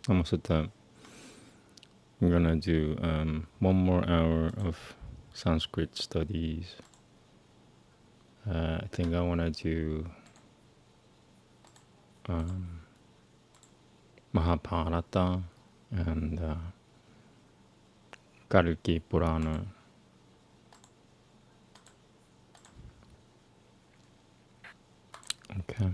almost at the. I'm gonna do 1 more hour of Sanskrit studies. I think I wanna do Mahabharata and Kalki Purana. Okay.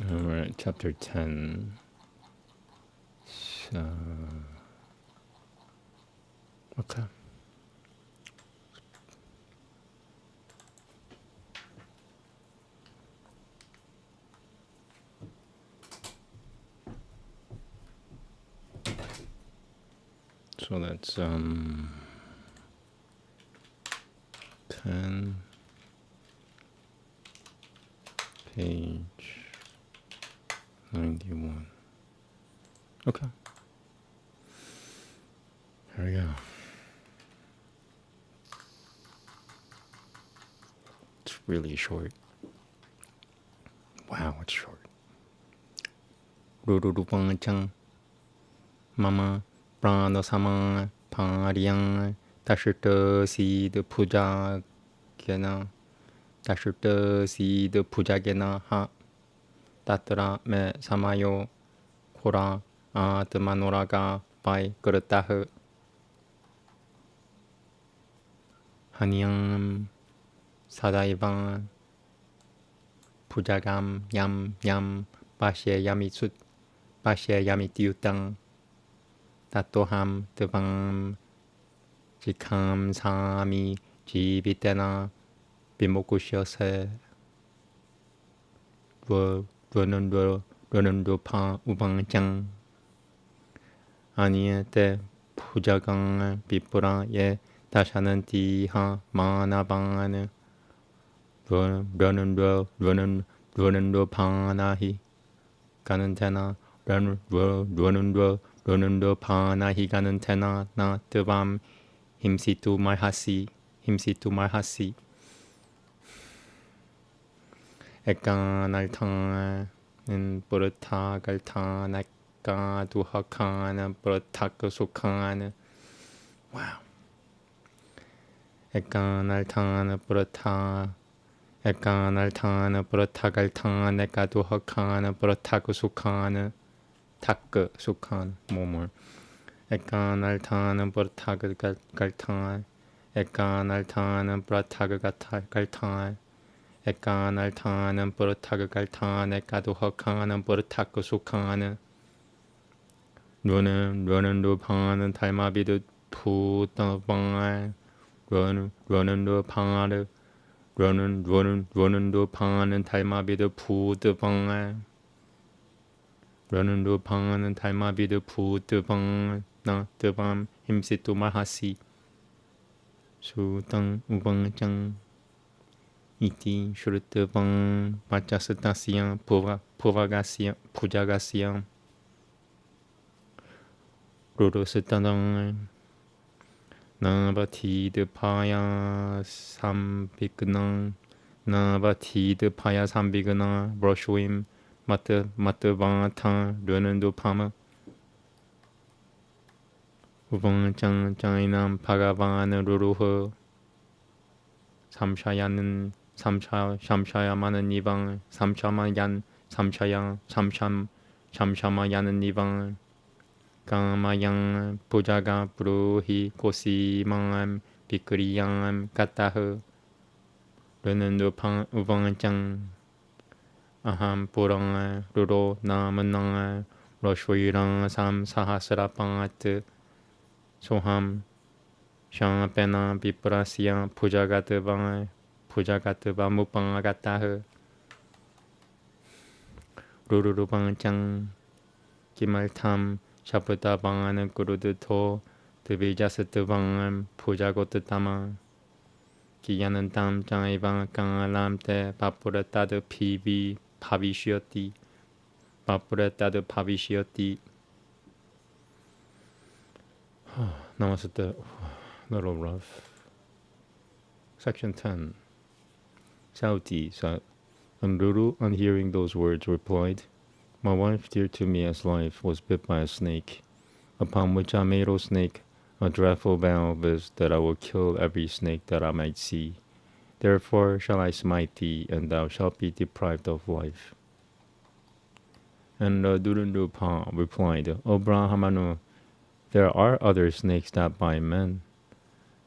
All right, chapter 10. So, okay. So that's 10, page 91. Okay. Here we go. It's really short. Wow, it's short. Rurupangchang Mama Prana Sama Paryang Tashita Sid Puja Gena Tashita Sid Puja Gena Ha Tatra Me Samayo Kora Atmanoraga Pai Kurtah Hanyam Sadaivan Pujagam Yam Yam Pashe Yamitsut Pashe Yamitiutang Tatoham Devam Jikam Sami Jibitena Bimokushose Dwanando Pa Ubangchang Aniete Pujagang Bipura Ye Dashananti Manaban Dwanando Panahi Ganantena Dwanando Panahi Ganantena Na Devam Himsitu Marhasi Ekanaltan in Burtagaltan Duhakan Burtakasukan. Wow. Ekanaltan Burtagaltan Ekaduhakan Burtakusukan Takasukan. More. Ekanaltan Burtagaltan Ekanaltan Burtagaltan Ekanaltan Burtagaltan Ekaduhakan Burtakusukan. Runando Pan Talmabidu Putavan Runando Pan Runando Pan Talmabidu Putavan Runando Pan Talmabidu Putavan Na Devam Himsitu Mahasi Sutang Ubangchang Iti Shrutabang Pachasatasya Pujagasya Rurusatadang Navati de Paya Sambignang Navati de Paya Sambignang Broshwim Matavata Runando Pama Ubangchang Jainam Pagavan Ruruho Samshayanan Samshayamanan Nivan Samshamayan Samshayang Samshamayanan Nivan Kamayang Pujaga Bruhi Kosimam Pikriyam Katah Renando Pan Uvanchang Aham Purang Ruro Namanang Roshvirang Sam Sahasrapat Soham Shampena Viprasya Pujagatva Mupangatah Rurupangchang Kimaltam Shaputabang Guruduto 드비자스트방 부자고트타마 기야는 땀장이방 강람때 바쁘레따드 피비 바비시었디 바쁘레따드 바비시었디. Namaste. A little rough. Section 10. Sauti. And Ruru, on hearing those words, replied, "My wife, dear to me as life, was bit by a snake, upon which I made, O snake, a dreadful vow, viz. That I will kill every snake that I might see. Therefore shall I smite thee, and thou shalt be deprived of life." And Durundupa replied, "O Brahmanu, there are other snakes that bite men.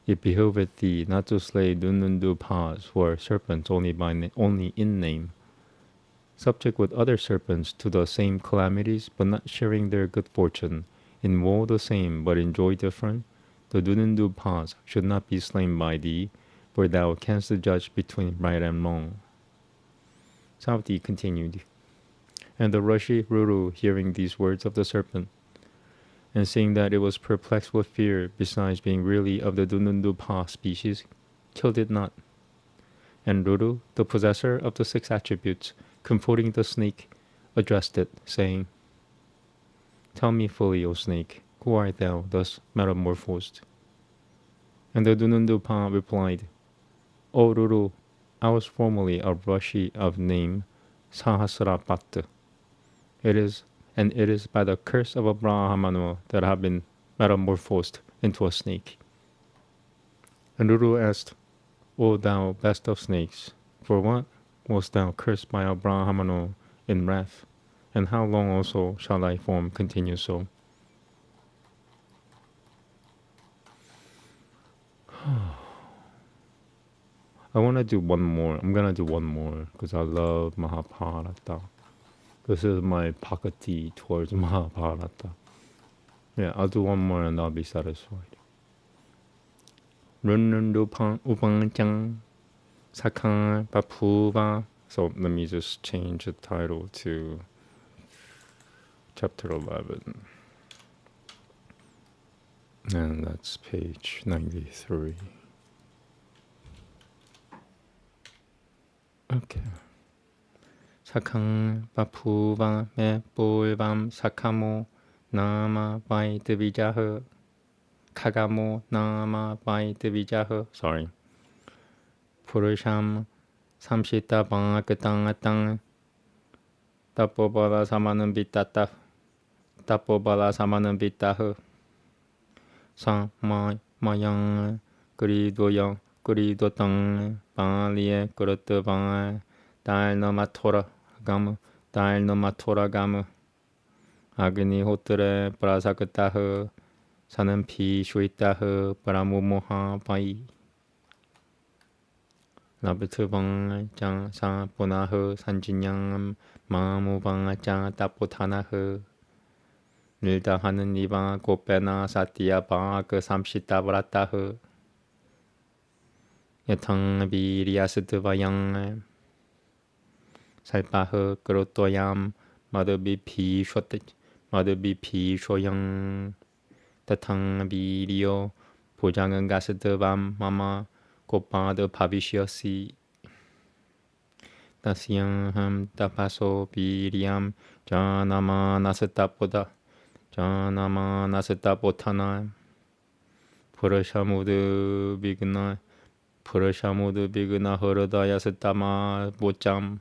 It behoveth thee not to slay Dunundupas, who are serpents only in name, subject with other serpents to the same calamities, but not sharing their good fortune. In woe the same, but in joy different. The Dunundupas should not be slain by thee, for thou canst judge between right and wrong." Sauti continued. And the Rishi Ruru, hearing these words of the serpent, and seeing that it was perplexed with fear, besides being really of the Dunundupa species, killed it not. And Ruru, the possessor of the 6 attributes, comforting the snake, addressed it, saying, "Tell me fully, O snake, who art thou thus metamorphosed?" And the Dunundupa replied, "O Ruru, I was formerly a Rishi of name Sahasrapat. It is by the curse of a Brahmana that I have been metamorphosed into a snake." And Ruru asked, "O thou best of snakes, for what wast thou cursed by a Brahmana in wrath, and how long also shall thy form continue so?" I want to do one more. I'm going to do one more because I love Mahabharata. This is my pakati towards Mahabharata. Yeah, I'll do one more and I'll be satisfied. Runundupang Sakang Bapuva. So let me just change the title to chapter 11. And that's page 93. Okay. Sakang Bapuva me Bulvam Sakamo Nama Vaidvijaha Kagamo Nama Vaidvijaha. Sorry. Purusham Samshita Bhagatangatang Tapobala Samanam Vitata Tapobala Samanam Vitaha Mayang Gridoyang Gridotang Balie Gurutavang Dalnomatora Gamu Agni Hotre Prasakataha Sanam Pi Shuitaha Paramumoha Pai Labutubang Jang Sa Punaha Sanjinyang Mamubang Jang Taputanaha Nildahanan Niba Gopena Satya Bag Samshita Vrataha Yatang Viriasudvayang Salpaha Grotoyam Madhabi Pi Shoyang Tatang Virio Pujangan Gasadvam Mama Gopad Pavishyasi Tasyang Ham Tapaso Viriam Janama Nasatapotana Purashamudu Bigna Horodaya Satama Bocham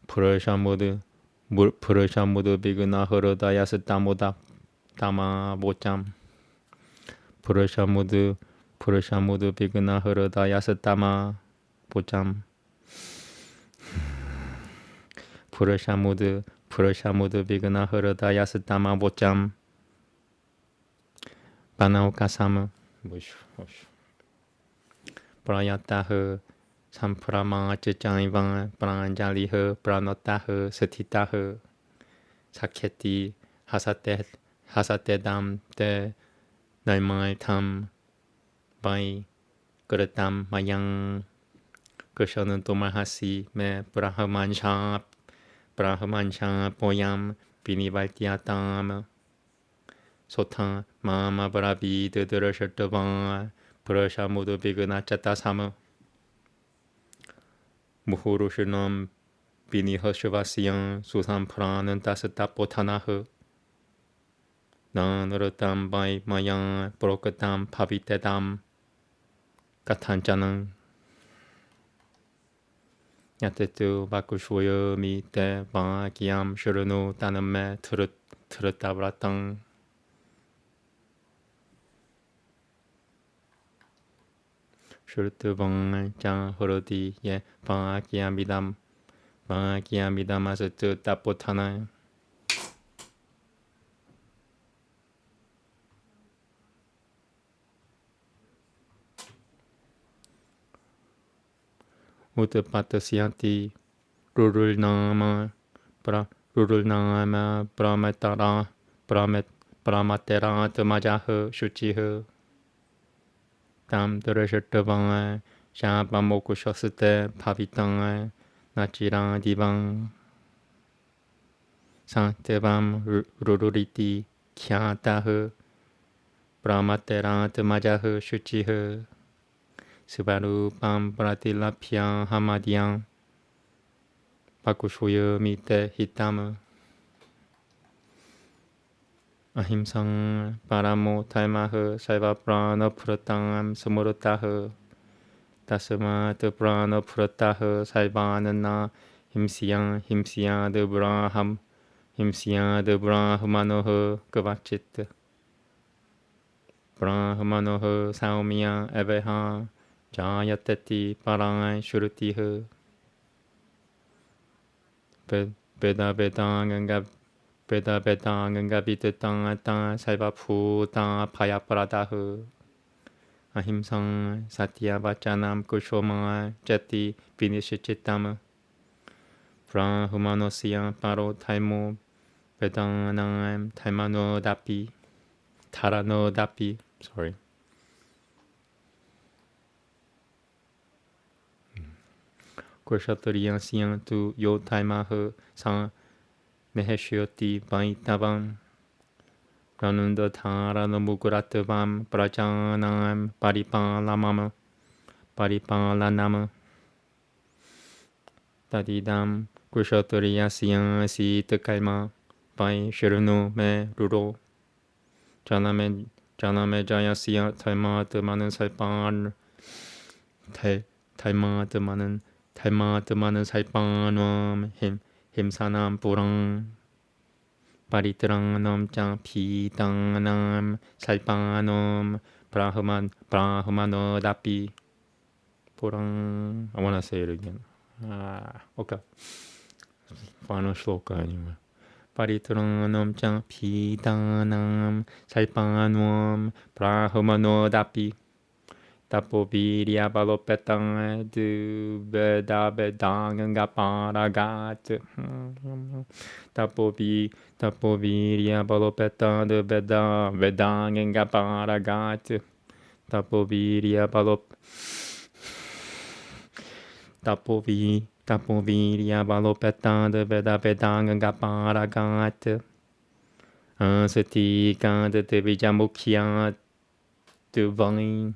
Purashamudu Bigna Horodaya Satamoda Tama Bocham Purashamudu Bigna Horodaya Satama Bocham Purashamudu Bigna Horodaya Satama Bocham Banaukasama Prayataha Samprama Chachaivan Pranjaliha Pranotaha Satitaha Sakyati Hasatedam De Naimai Tam Bai Guratam Mayang Kushanantumahasi Me Brahmansha Poyam Binivaltyatam 소탕 마마브라비 드드르셔트방 브러샤 모두 비그나짜따 사무 무후루시놈 비니허슈바시양 수산프라는 따스따 보타나흐 나느르땀 바이 마양 브로크땀 파비테담 까탄짜는 야테뚜 바쿠쇼여 미테 바기암 슈르누 따는메 트르따브라땅 슈르트봉 짱 흐르디 예 바기암비담 바기암비담아스트 따포타나 우트파트시안티 루룰나마 루룰나마 브라메타라 브라마테라 드마자흐 슈치흐 땀 들으셨더방에 샤밥 먹고 쉬었을 때 밥이땅에 나치랑 디방 상태밤 루루리띠 캬따흐 브라마테라 드마자흐 슈치흐 스바루 빰 브라틸라피아 하마디앙 바쿠쇼여 미테 히타무 아힘상 바라모 탈마흐 살바 프라너 프르땅암 스무르타흐 다스마드 브라너 프르타흐 살바는나 힘시양 드 브라함 힘시양 드 브라흐마노흐 그바치트 브라흐마노흐 사오미야 에베하 자야테티 파라이 슈르티흐 베다베당은가 비트땅아땅 살바푸땅 파야프라다흐 아힘상 사티야바짜남 쿠쇼마 제티 비니시치타무 브라흐마노시야 바로 탈모 베당나임 탈마노다피 타라노다피 sorry 쿠샤토리안시양 두 요탈마흐 상 메헤시오티 바이타밤 라눈더 타라노 무구라트밤 브라자나임 바리팔라마마 바리팔라나마 따디담 쿠샤토리아시양 시트칼마 바이 슈르누 메 루로 자나메 자야시야 탈마드마는 살pan 탈마드마는 살pan놈 힘사남 부랑 바리트랑 놈짱 피당남 살pan놈 브라흐마노다피 부랑 I wanna say it again. Okay. Final shloka anyway. 바리트랑 놈짱 피당남 살pan놈 브라흐마노다피 타포비리아 발로페땅 드베다베당은 가파라가트 타포비리아 발로페땅 드베다베당은 가파라가트 타포비리아 발로페땅 드베다베당은 가파라가트 스티간 드비자무키야 드바인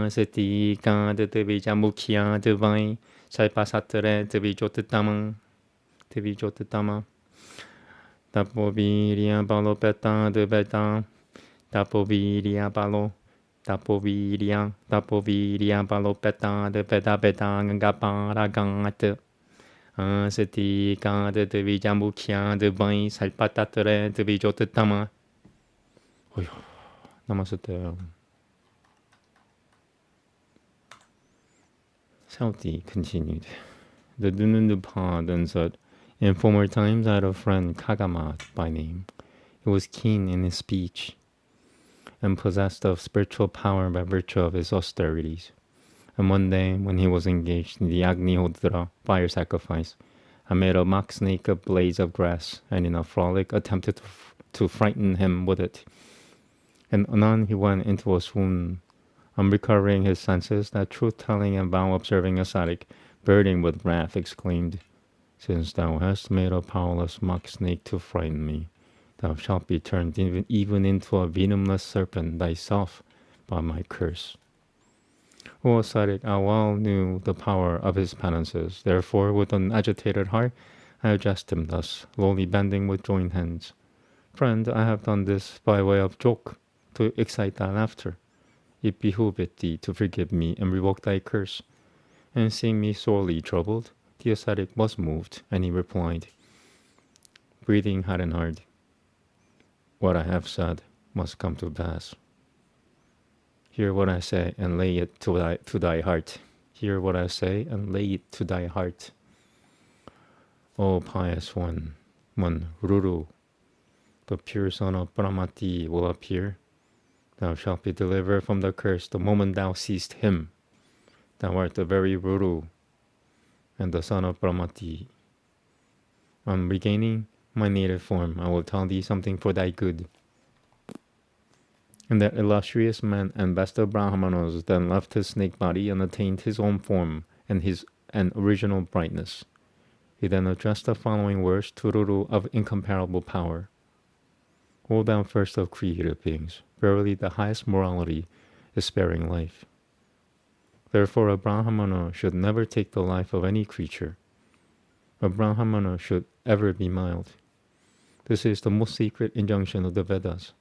스티간 드비자 무키야 드바이 살파사트레 드비조트타마 타포비리아 발로페타 드베타 타포비리아 발로페타 드베다베타 가파라강아트 스티간 드비자 무키야 드바이 살파사트레 드비조트타마 어휴 남았었대요. Sauti continued. The Dunundupa then said, in former times I had a friend, Kagamat by name. He was keen in his speech and possessed of spiritual power by virtue of his austerities. And one day, when he was engaged in the Agnihodra fire sacrifice, I made a mock snake of blades of grass, and in a frolic attempted to frighten him with it. And anon he went into a swoon. On recovering his senses, that truth-telling and vow-observing ascetic, burning with wrath, exclaimed, "Since thou hast made a powerless mock snake to frighten me, Thou shalt be turned even into a venomous serpent thyself by my curse. O ascetic, I well knew the power of his penances. Therefore, with an agitated heart, I addressed him thus, lowly bending with joined hands. Friend, I have done this by way of joke, to excite thy laughter. It behoveth thee to forgive me and revoke thy curse. And seeing me sorely troubled, the ascetic was moved, and he replied, breathing hard and hard, what I have said must come to pass. Hear what I say and lay it to thy heart. Hear what I say and lay it to thy heart. O pious one, Ruru, the pure son of Brahmati will appear. Thou shalt be delivered from the curse the moment thou seest him. Thou art the very Ruru and the son of Brahmati. On regaining my native form, I will tell thee something for thy good. And that illustrious man and best of Brahmanas then left his snake body and attained his own form and his original brightness. He then addressed the following words to Ruru of incomparable power. O thou first of created beings, verily the highest morality is sparing life. Therefore a Brahmana should never take the life of any creature. A Brahmana should ever be mild. This is the most secret injunction of the Vedas.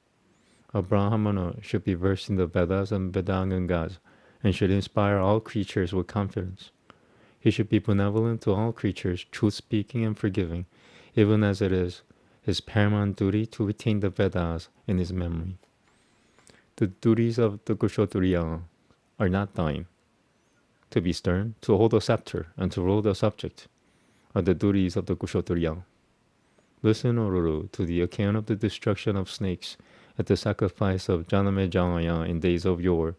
A Brahmana should be versed in the Vedas and Vedangangas and should inspire all creatures with confidence. He should be benevolent to all creatures, truth-speaking and forgiving, even as it is his paramount duty to retain the Vedas in his memory. The duties of the Kshatriya are not thine. To be stern, to hold a scepter, and to rule the subject are the duties of the Kshatriya. Listen, O Ruru, to the account of the destruction of snakes at the sacrifice of Janamejaya in days of yore,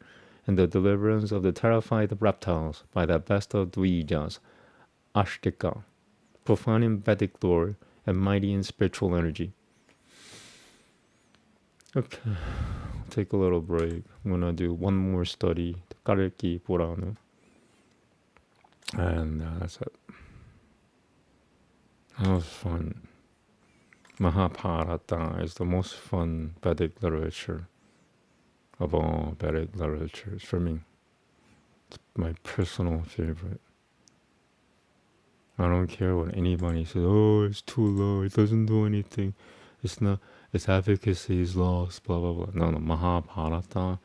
and the deliverance of the terrified reptiles by the best of Dvijas, Ashtika, profound in Vedic lore and mighty in spiritual energy. Okay, I'll take a little break. I'm going to do one more study, the Kalki Purana. And that's it. That was fun. Mahabharata is the most fun Vedic literature of all Vedic literatures for me. It's my personal favorite. I don't care what anybody says, oh, it's too low, it doesn't do anything, it's not, its efficacy is lost, blah, blah, blah. No, Mahabharata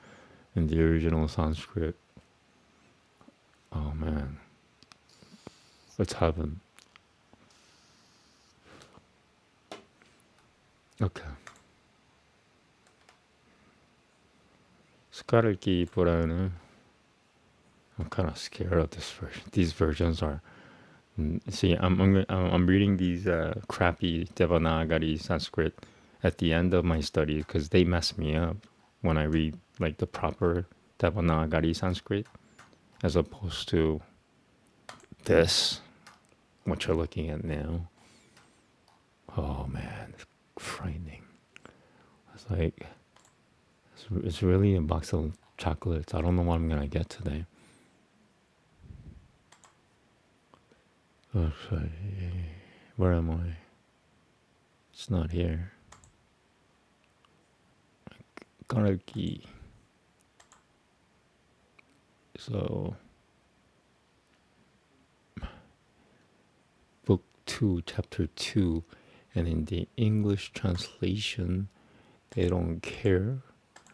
in the original Sanskrit, oh man, it's heaven. Okay. Kalki Purana. I'm kind of scared of this version. These versions are. See, I'm reading these crappy Devanagari Sanskrit at the end of my study because they mess me up when I read like the proper Devanagari Sanskrit, as opposed to this, what you're looking at now. Oh man, it's frightening. It's like it's really a box of chocolates. I don't know what I'm gonna get today. Okay, where am I? It's not here. Kalki. So, book 2, chapter 2, and in the English translation, they don't care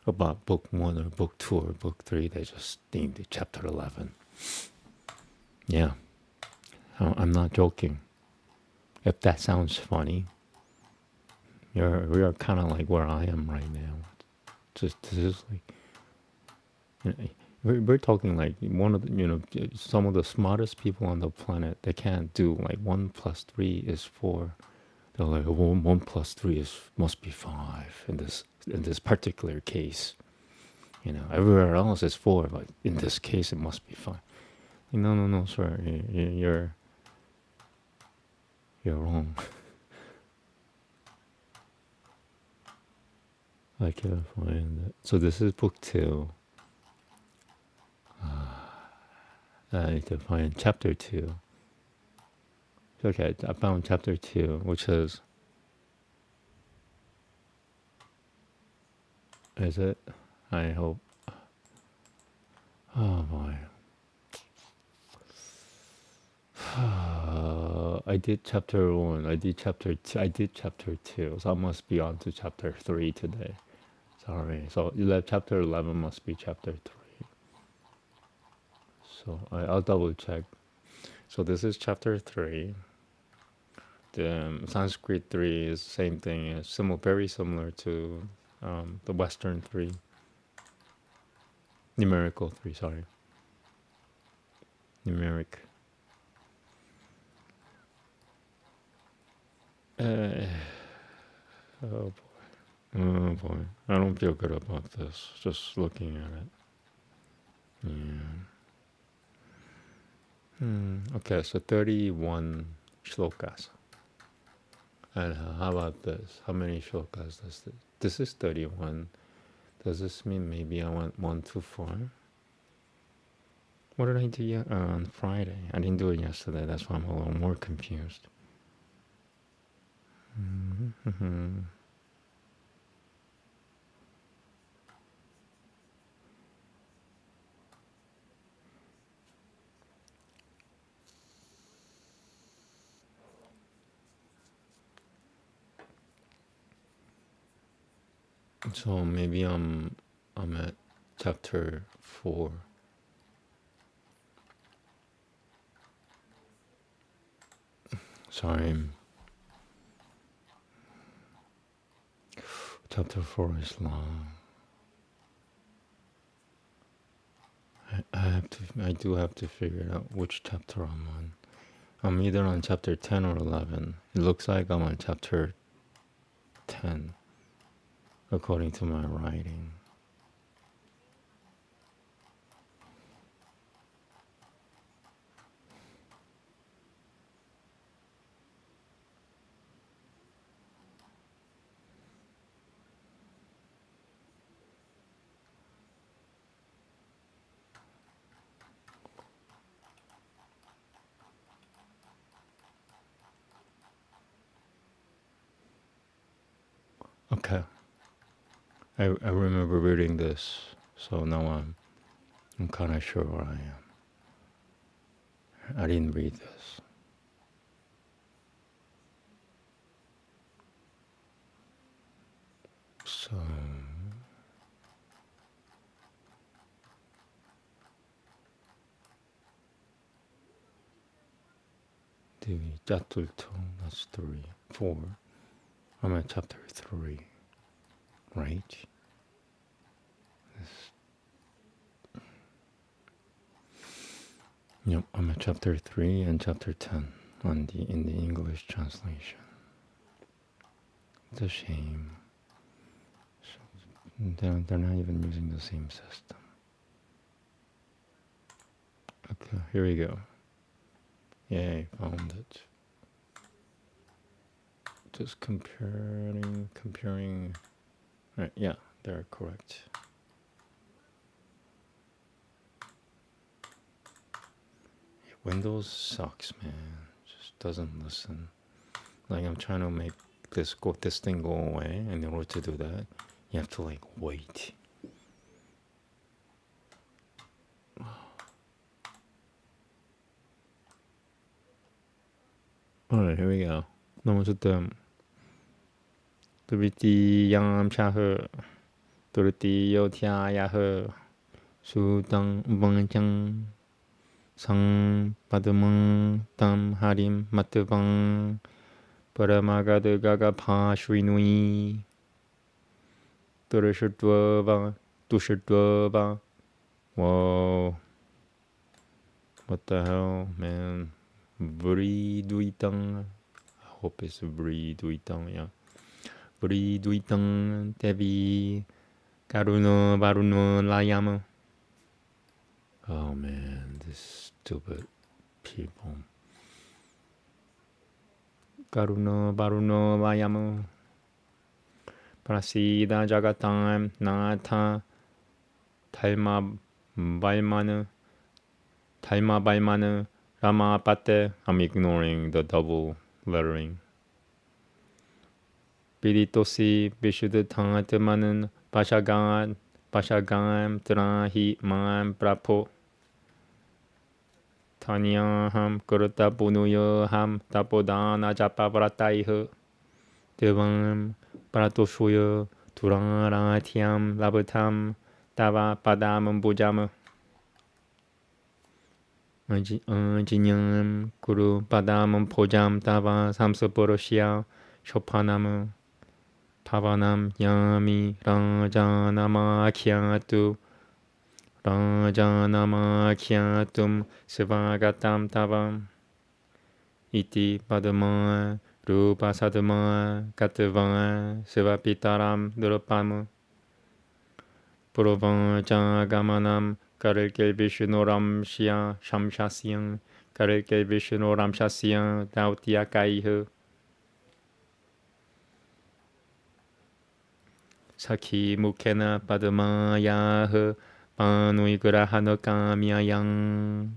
about book 1 or book 2 or book 3. They just named it chapter 11. Yeah. I'm not joking. If that sounds funny, we are kind of like where I am right now. This is like, we're talking like one of the, some of the smartest people on the planet. They can't do like 1 + 3 is 4. They're like, well, 1 + 3 must be 5 in this particular case. Everywhere else is 4, but in this case it must be 5. No, sir, you're wrong. I can't find it. So this is book 2. I need to find chapter 2. Okay, I found chapter 2, which is Is it? I hope. Oh boy. I did chapter 1. I did chapter 2. I did chapter 2. So I must be on to chapter 3 today. Sorry. So chapter 11 must be chapter 3. So I'll double check. So this is chapter 3. The Sanskrit 3 is the same thing. It's very similar to the Western 3. Numerical 3, sorry. Numeric. Oh boy. Oh boy. I don't feel good about this. Just looking at it. Yeah. Okay, so 31 shlokas. And how about this? How many shlokas does this? This is 31. Does this mean maybe I want 1 to 4? What did I do on Friday? I didn't do it yesterday. That's why I'm a little more confused. So maybe I'm at chapter 4. Sorry. Chapter 4 is long. I do have to figure out which chapter I'm on. I'm either on chapter 10 or 11. It looks like I'm on chapter 10, according to my writing. Okay. I remember reading this, so now I'm kind of sure where I am. I didn't read this. So the Jatultong, that's 3, 4. I'm at chapter 3, right? Yep, I'm at chapter 3 and chapter 10 in the English translation. It's a shame. So they're not even using the same system. Okay, here we go. Yay, found it. Just comparing. Right, yeah, they're correct. Windows sucks, man. Just doesn't listen. Like I'm trying to make this thing go away, and in order to do that, you have to like wait. Alright, here we go. 넘어졌던 두비띠양암샤흐 두르띠요티아야흐 수당방장 상바드멍 땀하림 마트방 바라마가드가가 파슈이누이 두르슈뚜어방 Whoa. What the hell, man? Vriduitang. I hope it's Vriduitang, yeah. Vriduitang Devi Karuna Varuna Layama. Oh man, this stupid people. Karuna Varuna Layama. Prasida Jagatam Nata Talma Balmana Rama Pate. I'm ignoring the double lettering. Biditosi Bishuddha Tangatamanan Pashagan, Pashagam, Trahi, Man, Prapo, Tanyaham, Kurta Punuyoham, Tapodana, Japavrataiho, Devam, Pratoshuyo, Turaratiam, Labutam, Tava, Padam, Bujam, Jinyam, Guru, Padam, Pojam, Tava, Samsaporoshia, Shopanam, Pavanam, Yami, Rajanamakyatu, Rajanamakhyatum Sivagatam Tavam Iti Padama Rupa Sadama Katava Sivapitaram Durupam Purvajagamanam Karikil Vishnuram Shya Shamshasyam Karikil Vishnuram Shasyam Dautyakai Sakhi Mukhena Padmayah Panuigrahano Kamyayang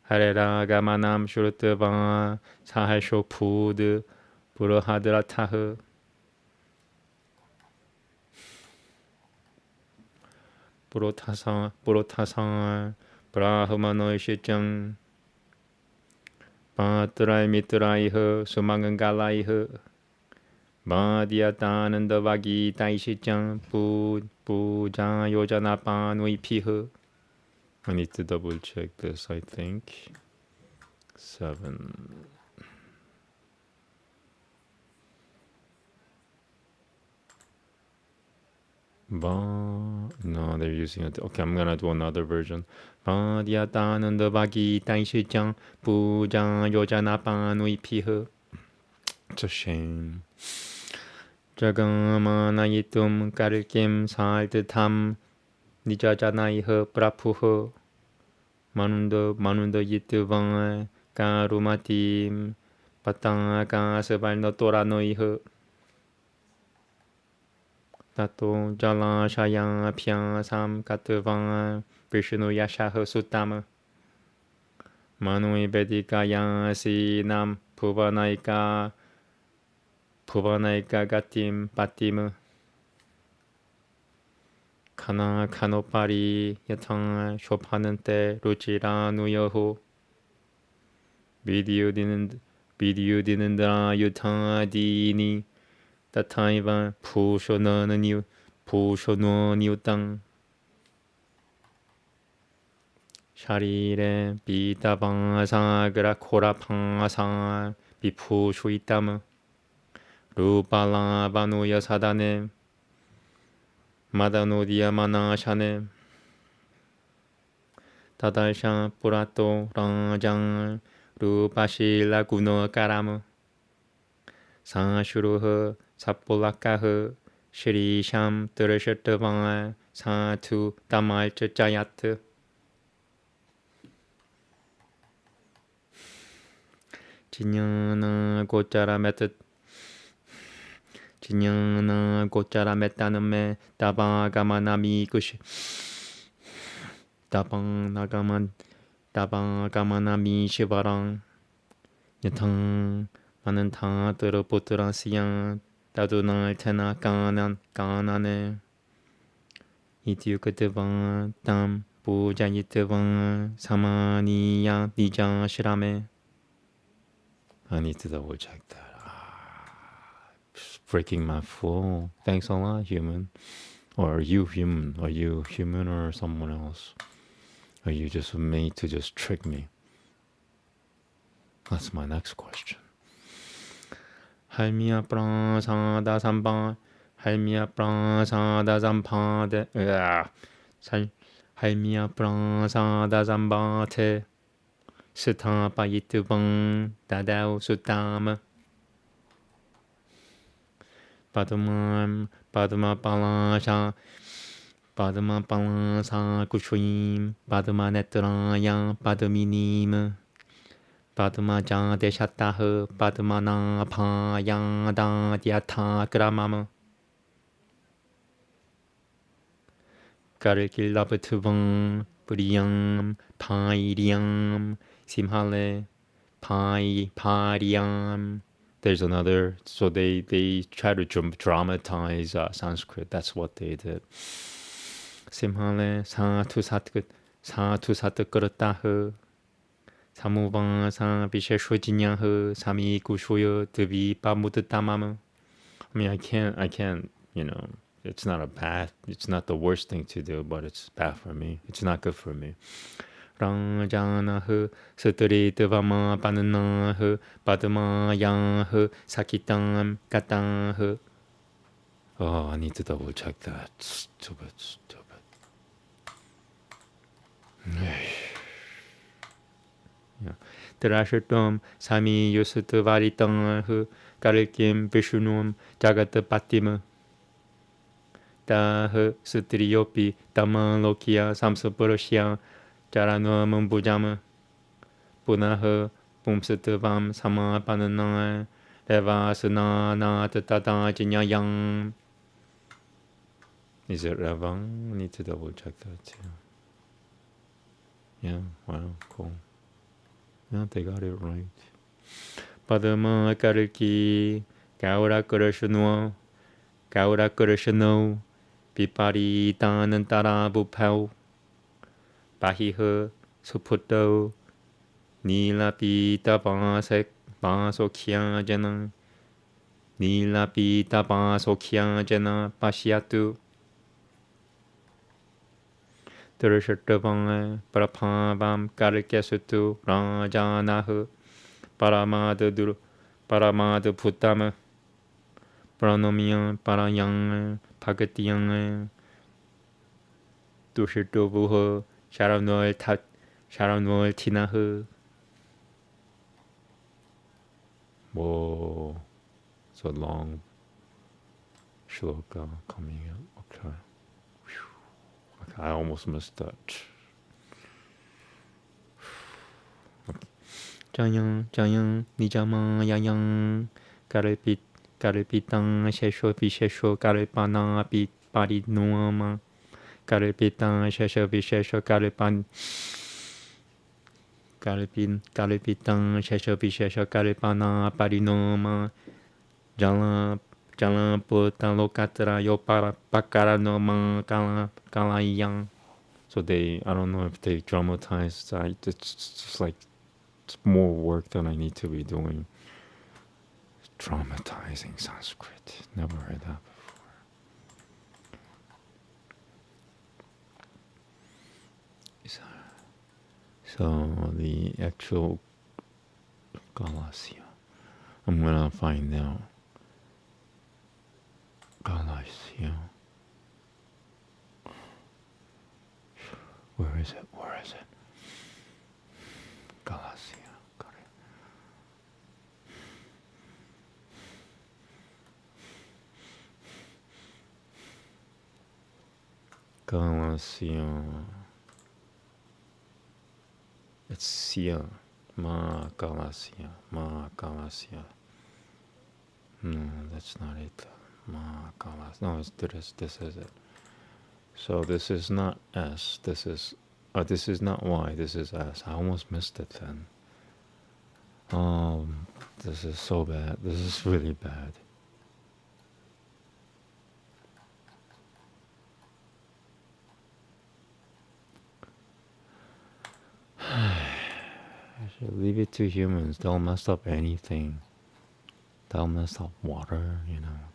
Hareragamanam Shurutava Sahashopud Purohadratah Purotasang Brahmanoishijang Patrai Mitraiha Sumangalaiha Madhyatanandavagi Taishijang Puja Yojana Panuipiha. I need to double check this, I think. 7. No, they're using it. Okay, I'm gonna do another version. Madhyatanandavagi Taishijang Puja Yojana Panuipiha. It's a shame. Jagamanayitum Karkim Saltatam Nijajanaiha Prapuha Manunda Yituvang Karumatim Patanga Sabalno Toranoiha Tato Jala Shaya Pyasam Katuvang Vishnu Yashaha Sutama Manui Bedikaya Sinam Puvanaika Gatim Patim Kana Kanopari Yatang Shopanante Ruchira Nuyoho Video Dinandra Yuta Dini Tataiva Pushono Newtang Sharire Bitabang Gra Korapang Bipushuitama Rupala Banuya Sadane Madanodia Manashane Tadaisha Purato Ranjang Rupashila Guno Karam Sashuruha Sapolakaha Shri Sham Turashatavanga Satu Tamal Chayat Chinyana Gochara Method Chinyana Gochara Metaname Tabagamanami Kush Tabagamanami Shivarang Yatang Mananta Putrasiyan Tadunal Tena Kanane Ityukatavan Tam Pujayitavan Samaniya Nija Shirame. I need to double check that. Breaking my flow. Thanks a lot, human. Or are you human? Are you human or someone else? Are you just made to just trick me? That's my next question. Halmiya prasada sampa Halmiya prasada sampade Halmiya prasada sampate Sutapayituvang Dadao Sutama Padma Palasha Kushim Padma Netraya Padminim Padma Jadeshataha Padmana Payada Dyatha Gramama Karikilapatuvang Priyam Pairiam Simhale Paryam there's another. So they try to dramatize Sanskrit. That's what they did. Simhale 사투 사트 끌었다흐 사무방사 비셰쇼지냐흐 사미구쇼여 드비 빠무드따마무. I mean, I can't, it's not the worst thing to do, but it's bad for me. It's not good for me. 랑자나흐 스트리트바마 바느나흐 바드마야흐 사키땀 까땅흐. Oh, I need to double check that. Stupid. Yeah. 드라셔톰 사미 유스트 바리땅흐 까르김 비슈놈 자가트 파티무 다흐 스트리오피 다만로키아 삼스프로시아 자라누암은 부자무 부나흐 봄스트밤 사마 바느나 레바스나나 뜻다다 지냐양. Is it Ravang? I need to double check that too. Yeah, wow, cool. Yeah, they got it right. Padma Kalki Gaura Kurashano Gaura Kurashano Pipari Tanantara Bupau Bahiha Suputo Nila Pita Basek Basokya Jana Nila Pita Basokya Jana Pashiatu Terushatavanga Prapabam Karikesutu Rajanahu Paramada Putama Pranomiya Parayang Pagatiang Dushitubuho Sharanol Tinahu. Whoa, it's a long shloka coming out. Okay. I almost missed that. Jayang Nijama Yayang Karepitang Shesho Vishesho Karepana Pari Noama Karepitang Shesho Vishesho Karepitang Shesho Vishesho Karepana Pari Noama Jalan Puta Lokatra Yo Pakara no Man Kalayang. So I don't know if they dramatized that. It's just like, it's more work than I need to be doing. Dramatizing Sanskrit. Never heard that before. So the actual Galasya. I'm gonna find out. Galasya. Where is it? Galasya. Got it. Galasya. It's Sia. Ma Galasya. No, that's not it. No, this is it. So this is not S. This is not Y. This is S. I almost missed it then. This is so bad. This is really bad. I should leave it to humans. They'll mess up anything. They'll mess up water,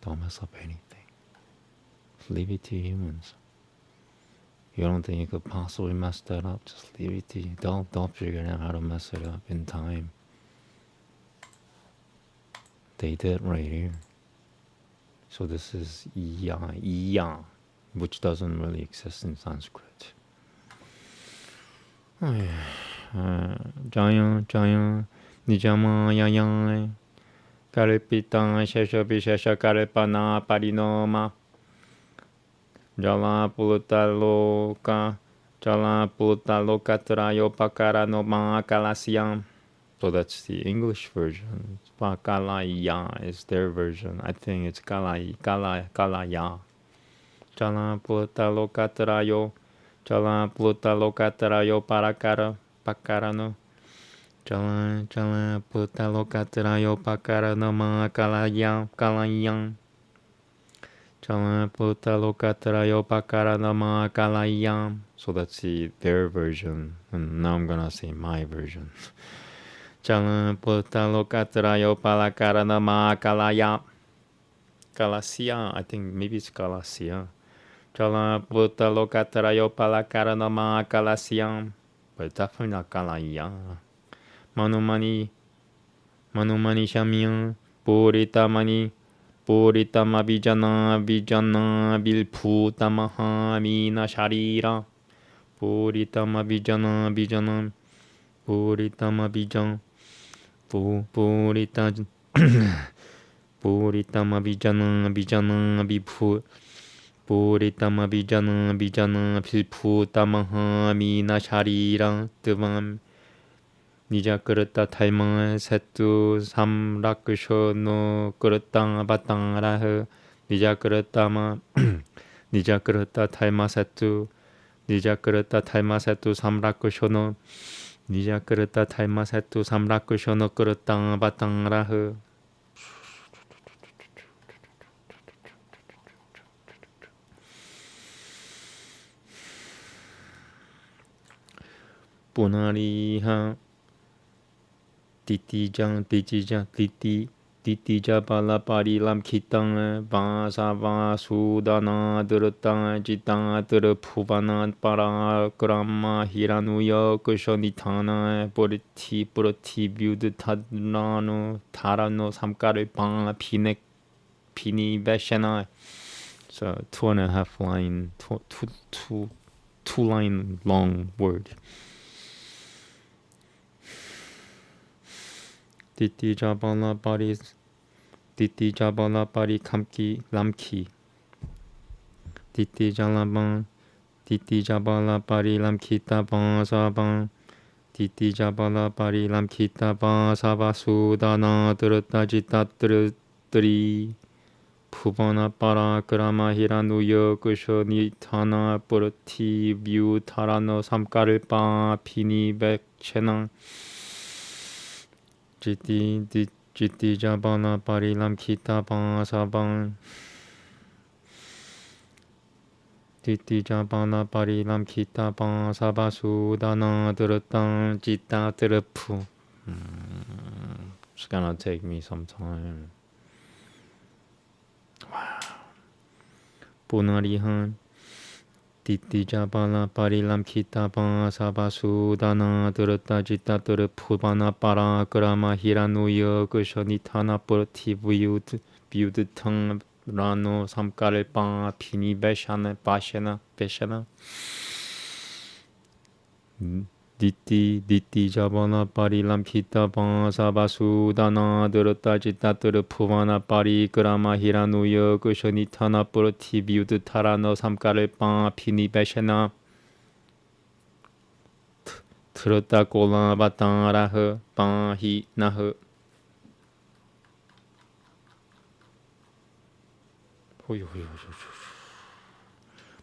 They'll mess up anything. Leave it to humans. You don't think you could possibly mess that up? Just leave it to you. Don't figure out how to mess it up in time. They did right here. So this is ya, which doesn't really exist in Sanskrit. Oh yeah. Jaya, Nijama Yaya, Karepita, Shesha Bishesha Karepana Parinoma. Jala Puluta Loka Trayo Pakara no Mahakalasyam. So that's the English version. Pakalaya is their version. I think it's Kalaya. Jala Puluta Loka Trayo Parakara Pakarano Jalan jalan putalokatarayo pakaranama kalayang. Jalan putalokatarayo pakaranama kalayam. So that's their version, and now I'm gonna say my version. Jalan putalokatarayo palakaranama kalayam. Galacia, I think maybe it's Galacia. Jalan putalokatarayo palakaranama galasiam. But definitely not Galaya. Manumani Shamian Puritamani Puritama Vijana Vilputa Mahamina Sharira Puritama Vijana Puritama Vijan Purita Puritama Vijana Vipur Puritama Vijana Vilputa Mahamina Sharira Devam Nija 그릇다 탈망 세뚜 삼라크쇼노 그릇당 바땅라흐 니자 그릇다마 니자 그릇다 탈마 세뚜 니자 그릇다 탈마 세뚜 삼라크쇼노 니자 그릇다 탈마 세뚜 삼라크쇼노 그릇당 바땅라흐 뿌나리하 Titija bala parilam kitang Vasava sudana durutang jitang durupuvana parakrama hiranuya kushonitana Purati vyudutarano tarano samkare pa pini veshana. So 2.5 line, two line long word. Titija bala pari kamki lamki. Titija bala pari lamkita basabang. Titija bala pari lamkita basaba sudana durutta jita durutri. Puvana para krama hiranuya kushonitana purati vyutarano samkarpa pini vekshena. Jiti jabana parilam kita basabang. Jiti jabana parilam kita basaba sudana durutang jita durupu. It's gonna take me some time. Wow. Punarihan. Titija bala parilam kita basaba sudana durutta jita durupuvana parakrama hiranuya kushonitana purati vyudutang rano samkarpa pini beshana. Diti jabana parilam kita basaba sudana durutta jita durupuvana parikrama hiranuya kushonitana purati vyudutarano samkarpa pini beshana. Trutta kola bataraha pahi naha.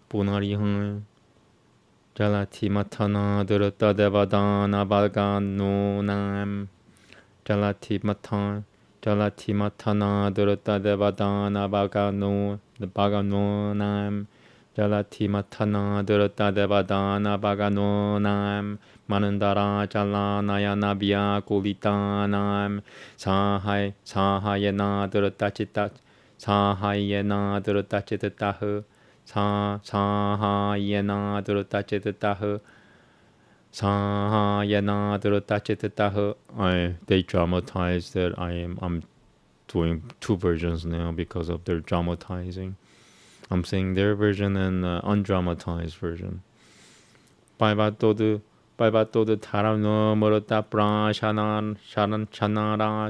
Punarihan Jalati matana durutta devadana balgano nam. Jalati matana durutta devadana bagano nam. Jalati matana durutta devadana bagano nam. Manandara jalanaya nabya kulitanam. Sahayena durutta chitta. Sahayena durutta chittahu. Sahayena durutta chittahu. Sahayena durutta chittahu. They dramatized that I'm doing two versions now because of their dramatizing. I'm saying their version and undramatized version. Paibatodu tarano murata chanara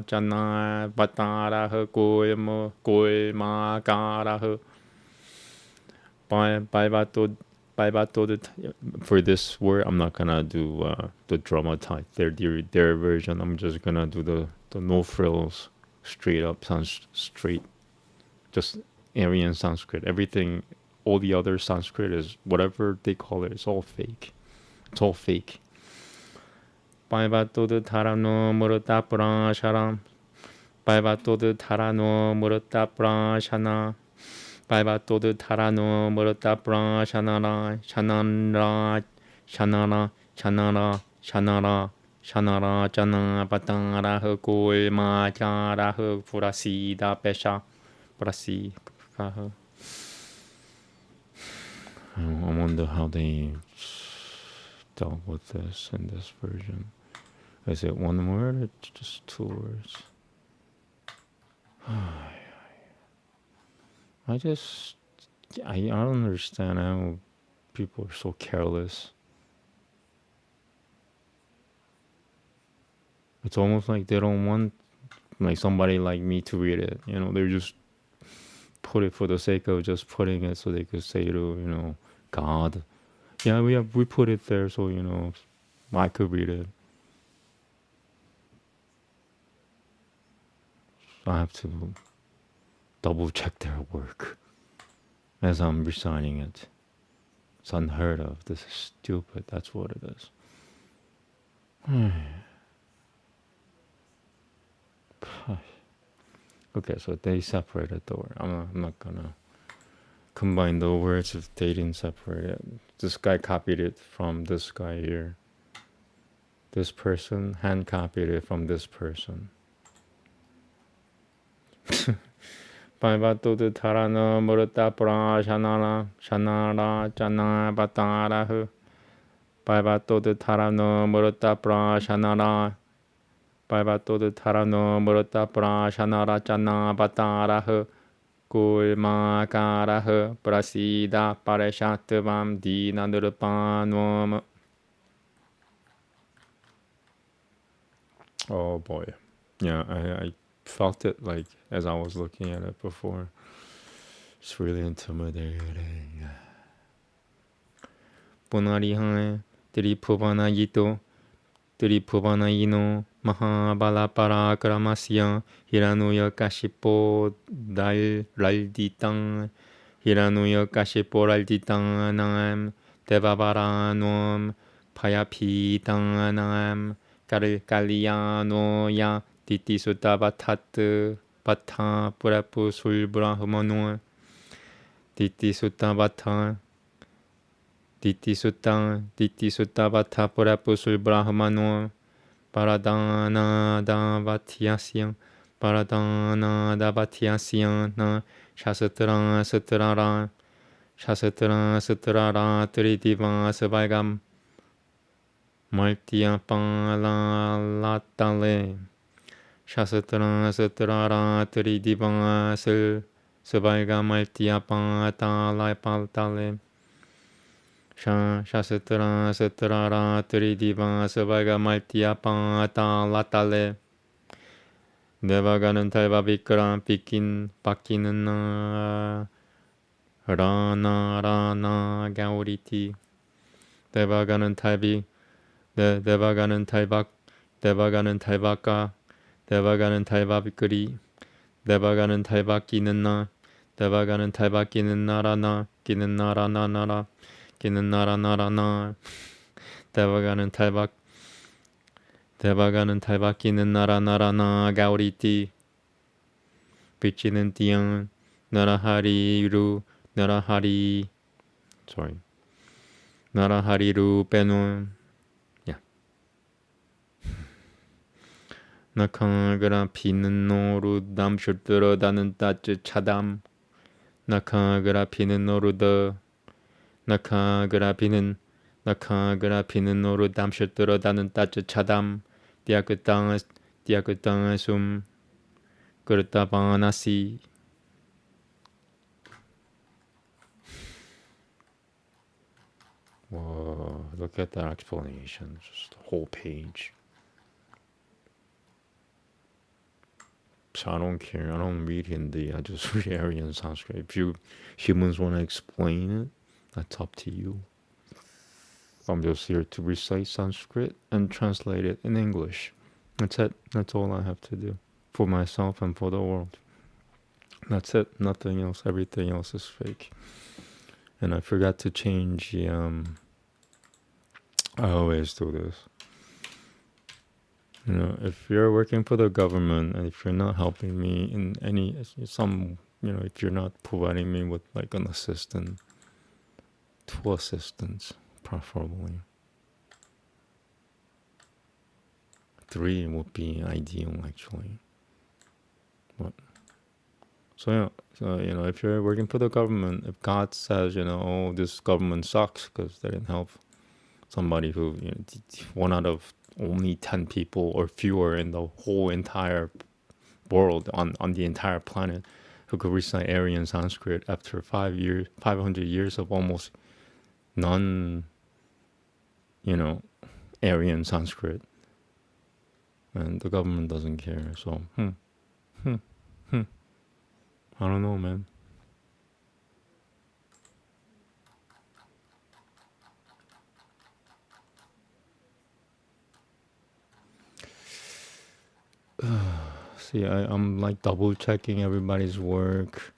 chana batara golma gara. For this word, I'm not gonna do the dramatize their version. I'm just gonna do the no frills, straight up straight, just Aryan Sanskrit. Everything, all the other Sanskrit is whatever they call it. It's all fake. It's all fake. Paivato tarano murata prashara. Paivato tarano murata prashana. Paivato tarano murata prashanara. Shanara. Shanara. Shanara. Shanara. Shanara Jana Patara Hukul Machara Hukfurasida Pesha Prasi. I wonder how they dealt with this in this version. Is it one word or just two words? I don't understand how people are so careless. It's almost like they don't want like somebody like me to read it. You know, they're just put it for the sake of just putting it so they could say to, God. Yeah, we put it there so, I could read it. So I have to double check their work as I'm reciting it. It's unheard of. This is stupid. That's what it is. Okay, so they separated the word. I'm not gonna combine the words if they didn't separate it. This guy copied it from this guy here. This person hand copied it from this person. Paivato tarana murata pra shanara shanara jana batara. Paivato tarano murata pra shanara. Paivato tarano murata pra shanara jana batara. Kulmakara prasida parashatvam dinanurpanom. Oh boy. Yeah, I felt it like as I was looking at it before. It's really intimidating. Punarihane Triphuvanayito Triphuvanayino Mahabala Kramasya Hiranuya Kashipo Ralditang Hiranuya Kashipo Ralditang Devavaranam Payapitang Kalyano Ya Titi Sutabatat Pata Purapu Sulbrahmano Titi Sutabata Titi Sutta Vata Purapu Sulbrahmano Paradana Davatyasya Paradana Davatyasya Na Shasatra Satrara Shasatra Satrara Tridiva Savagam Maltya Palalatale Shasatra Satrara Tridiva Savagam Maltya Palalatale Shasatra Satrara Tridiva Savaga Maltya Pata Latale Devaganan Taiva Vikram Pikin Pakinan Rana Gauriti Devaganan Taivi Devaganan Taivak Devaganan Taivaka Devaganan Taiva Vikri Devaganan Taivakinana Devaganan Taivakinan Narana Kinan Narana Nara Kinan Nara Nara Na Devaganan Taivak Devaganan Taivakinan Nara Nara Na Gauriti Pichinan Tian Narahari Ru Narahari Narahari Ru Penun. Yeah. Nakagara Pinan Noru Dam Shurturo Danan Tachi Chadam Nakagara Pinan Noru the Nakagara Pinan Noru Dam Shurturo Danan Tachi Chadam Diakutang Sum Kurtabanasi. Whoa, look at that explanation. Just the whole page. So I don't care. I don't read Hindi. I just read Aryan Sanskrit. If you humans want to explain it, that's up to you. I'm just here to recite Sanskrit and translate it in English. That's it. That's all I have to do for myself and for the world. That's it. Nothing else. Everything else is fake. And I forgot to change the I always do this. You know, if you're working for the government and if you're not helping me in if you're not providing me with like an assistant, two assistants, preferably. 3 would be ideal, actually. But so yeah, if you're working for the government, if God says, oh, this government sucks because they didn't help somebody who, one out of only 10 people or fewer in the whole entire world on the entire planet who could recite Aryan Sanskrit after 500 years of almost non, Aryan Sanskrit, and the government doesn't care. So, I don't know, man. See, I'm like double checking everybody's work,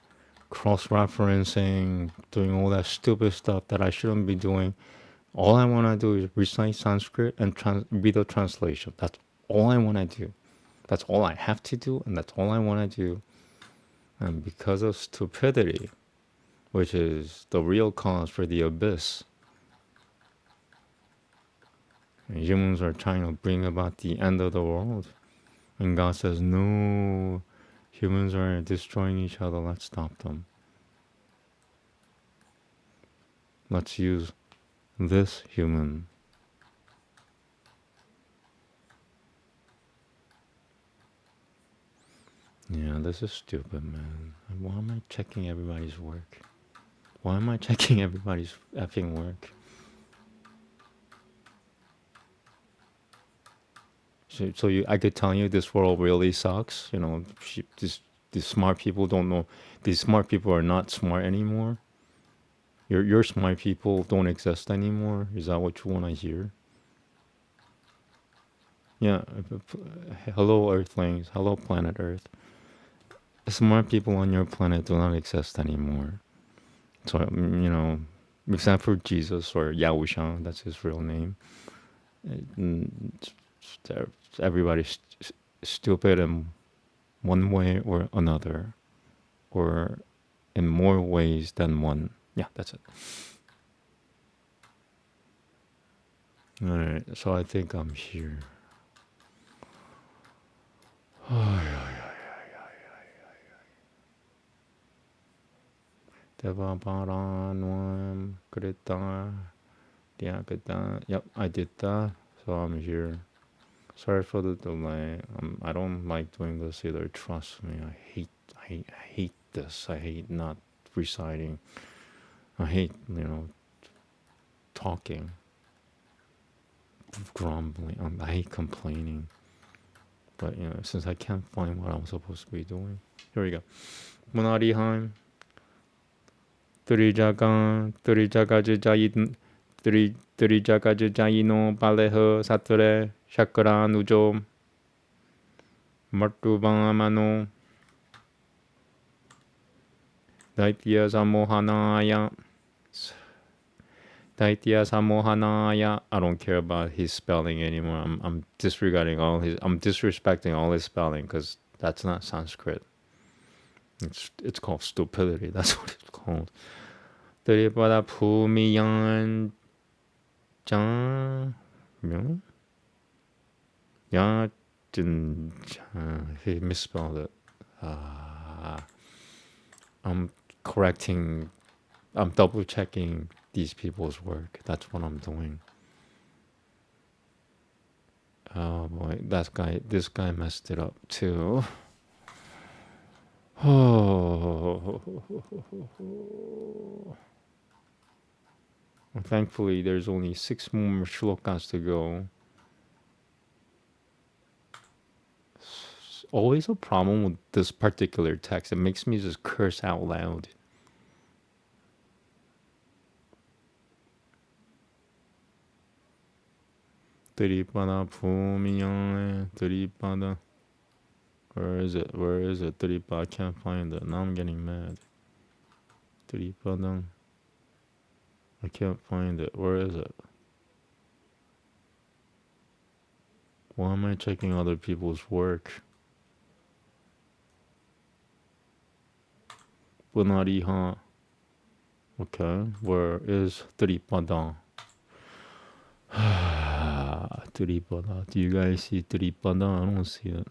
cross referencing, doing all that stupid stuff that I shouldn't be doing. All I want to do is recite Sanskrit and read the translation. That's all I want to do. That's all I have to do, and that's all I want to do. And because of stupidity, which is the real cause for the abyss, humans are trying to bring about the end of the world. And God says, no, humans are destroying each other. Let's stop them. Let's use this human. Yeah, this is stupid, man. Why am I checking everybody's work? Why am I checking everybody's effing work? So I could tell you this world really sucks. These smart people don't know. These smart people are not smart anymore. Your smart people don't exist anymore. Is that what you want to hear? Yeah. Hello, Earthlings. Hello, planet Earth. Smart people on your planet do not exist anymore. So except for Jesus or Yao Shan, that's his real name. Everybody's stupid in one way or another, or in more ways than one. Yeah, that's it. All right, so I think I'm here. 대바바란원 그랬다. Yeah, 그랬다. Yep, I did that. So I'm here. Sorry for the delay. I don't like doing this either. Trust me. I hate this. I hate not reciting. I hate, talking, grumbling. I hate complaining. But, since I can't find what I'm supposed to be doing. Here we go. 문화리하임. 드리자가즈자이노 발레허 사트레 샤크라 누조 마르투방아마노 다이티아 사모하나야 I don't care about his spelling anymore. I'm disregarding I'm disrespecting all his spelling because that's not Sanskrit. It's called stupidity. That's what it's called. 드리바다 푸미얀 짱 명? 야, he misspelled it. I'm correcting. I'm double checking these people's work. That's what I'm doing. Oh boy, this guy messed it up too. Oh. Thankfully, there's only 6 more shlokas to go. Always a problem with this particular text. It makes me just curse out loud. Tripada Pumiyan, Tripada. Where is it? Tripada, I can't find it. Now I'm getting mad. Tripada. I can't find it. Where is it? Why am I checking other people's work? Bunariha. Okay, where is Tripada? Tripada. Do you guys see Tripada? I don't see it.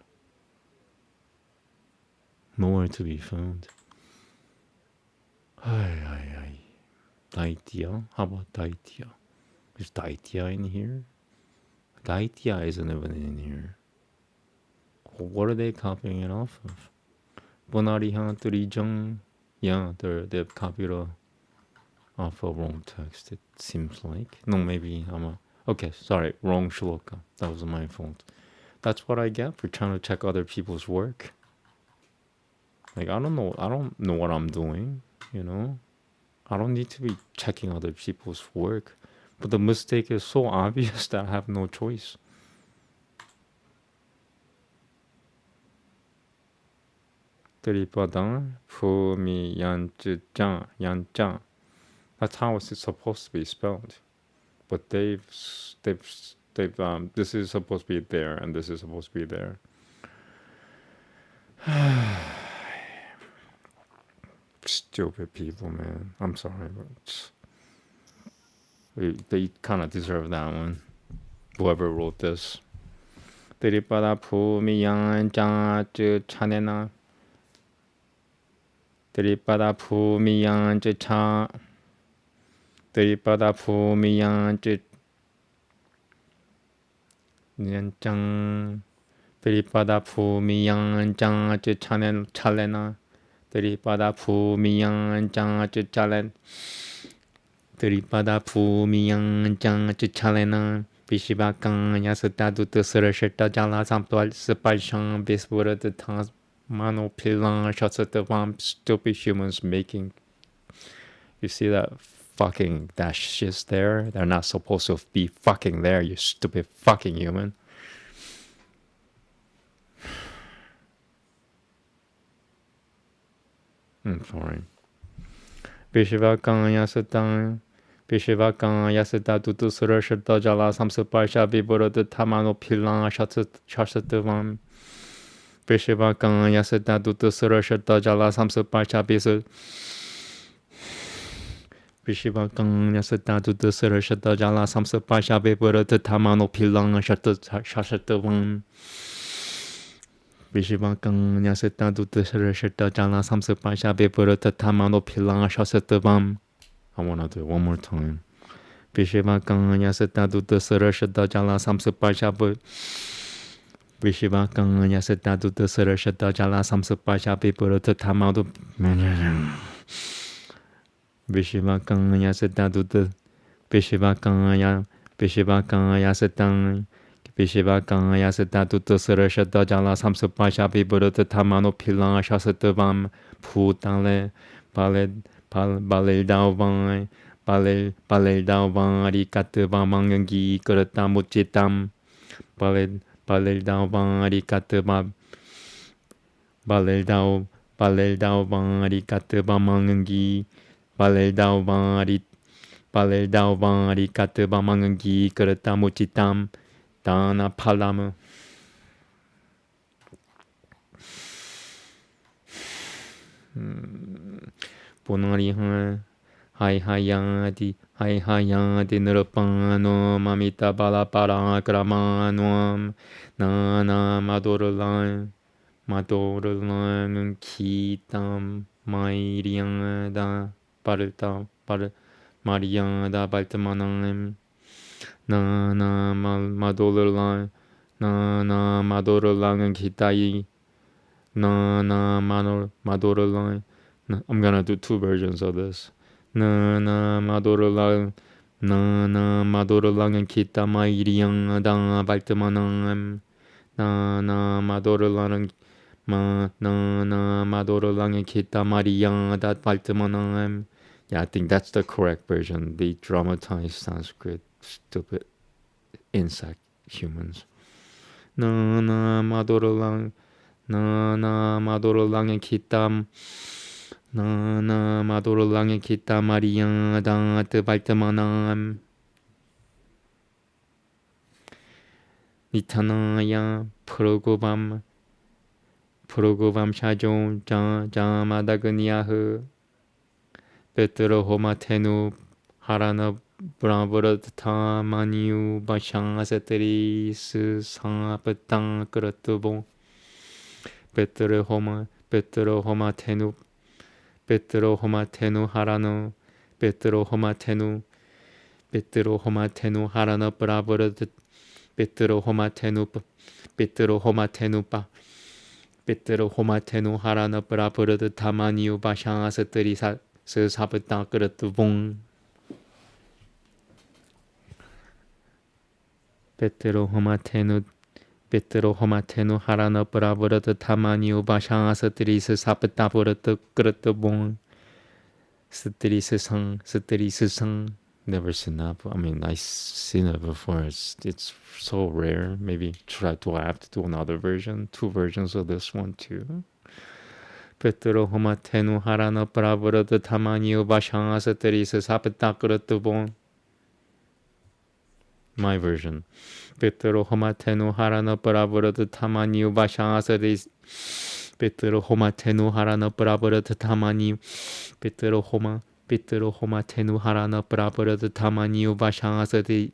Nowhere to be found. Daitya? How about Daitya? Is Daitya in here? Daitya isn't even in here. What are they copying it off of? Bonariha Turijang. Yeah, they've copied off a wrong text, it seems like. No, maybe okay, sorry, wrong shloka. That was my fault. That's what I get for trying to check other people's work. Like, I don't know what I'm doing, you know? I don't need to be checking other people's work. But the mistake is so obvious that I have no choice. Tripadang, Fumi, Yancha. That's how it's supposed to be spelled. But they've this is supposed to be there and this is supposed to be there. Stupid people, man. I'm sorry, but they kind of deserve that one. Whoever wrote this. Tripada Fumi, Yancha, Chanena. Tripada Fumi, Yancha. Tripada Fumi, Yancha. Yanchang. Tripada Fumi, Yancha, Chalena. Tripada Fumi, Yancha, Chalen. Tripada Fumi, Yancha, Chalena. Pishibakan, Yasata, Dutusrasheta, Jala, Sampal, Sepasham, Bisbura, the Tans, Mano Pilan, shots at the vamp, stupid humans making. You see that fucking dashes there? They're not supposed to be fucking there, you stupid fucking human. I'm sorry. Pishivakan Yasatan. Pishivakan Yasata Dutusrasheta, Jala, Samsupasha, Bibura, the Tamano Pilan, shots at the vamp. Pishivakan Yasata Dutusrasheta, Jala, Samsupasha, Bisu. Pishivakan Yasata Dutusrasheta, Jala, Samsupasha, Bibura, the Tamano Pilan, shots at the vamp. Pishivakan Yasata Dutusrasheta, Jala, Samsupasha, Bibura, the Tamano Pilan, shots at the vamp. I want to do it one more time. Pishivakan Yasata Dutusrasheta, Jala, Samsupasha, Pishivakan Yasata Dutusrasheta, Jala, Samsupasha, Bibura, the Tamano. Pishivakan Yasata Dutusrasheta. Pishivakan Yasata. Pishivakan Yasata Dutusrasheta, Jala, Samsupasha, Bibura, the Tamano Pilan, shots at the vamp. Putale, Balel Dalvan, Balel Dalvan, Rikatva Mangangi, Kuratamuchitam, Balel Dalvan, Rikatva, Balel Dalvan, Rikatva Mangangi, Balel Dalvan, Rikatva Mangangi, Kuratamuchitam, Dana Palamu. Bonari Hayayadi Nirupano Mamita Balapara Gramanum Nana Madorulan Kitam Mairianda Parta Marianda Baltamanam Nana Madorulan Kitai Nana Madorulan. I'm gonna do two versions of this. Na Madorulang and Kita Mairiang da Baltamanam Na Madorulang and Kita Mariang da Baltamanam. Yeah, I think that's the correct version. They dramatized Sanskrit. Stupid insect humans. Na Madorulang and Kita Madorulang Kita Mariang da Baltamanam. 니타나야 프로고밤 샤종 자마다그니아흐 베트로 호마테누 하라나 브라브르타 마니우 바샹아세트리 스상아베땅 그르트봉 베트로 호마테누 하라노 베트로 호마테누 하라나 브라브르트 베트로 호마테누 하라나 브라브르트 타마니우 바샹아세트리 스사베땅 그르트봉 베트로 호마테누 하라나 브라브르트 타마니우 바샹아세트리 스사베땅 그르트봉 스트리스상 never seen that. I mean, I've seen it before. It's so rare. Maybe do I have to do another version? 2 versions of this one too. 베트로 호마테누 하라나 브라브르드 타마니우 바샹아스트리스 사베타크르트봉. My version. 베트로 호마테누 하라나 브라브르드 타마니우 바샹아스트리스 베트로 호마테누 하라나 브라브르드 타마니우 베트로 호마테누 하라나 브라브르드 타마니우 바샹아스트리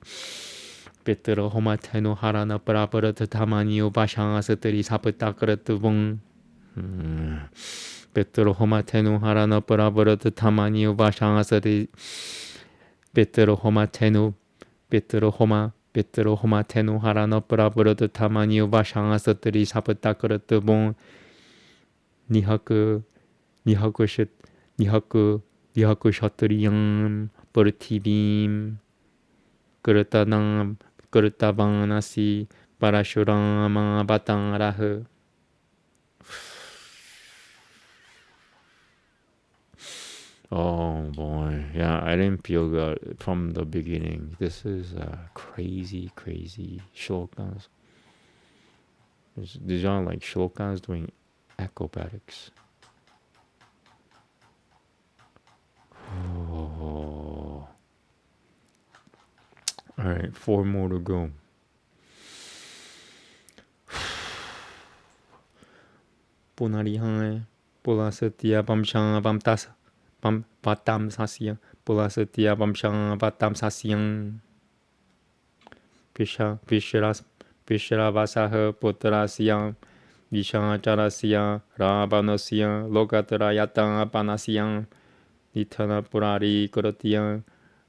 베트로 호마테누 하라나 브라브르드 타마니우 바샹아스트리 사베타크르트봉. 베트로 호마테누 하라나 브라브르드 타마니우 바샹아스트리 베트로 호마테누 하라나 브라브르드 타마니우 바샹아스트리 사베타크르트봉. 니하크 셔트리양 버티빔 그르타바나시 바라슈라마 바탕라흐. Oh boy, yeah, I didn't feel good from the beginning. This is crazy shlokas. These are like shlokas doing acrobatics. Oh. All right, 4 more to go. Punarihai Pulasatia Bamshang Bamtasa Bam Batam Sasya Pulasatia Bamshang Batam Sasyang Pisharavasah Putrasyang Vishancharasya Rabanasya Lokatrayatang Panasyang Nitana Purari Kuratiyan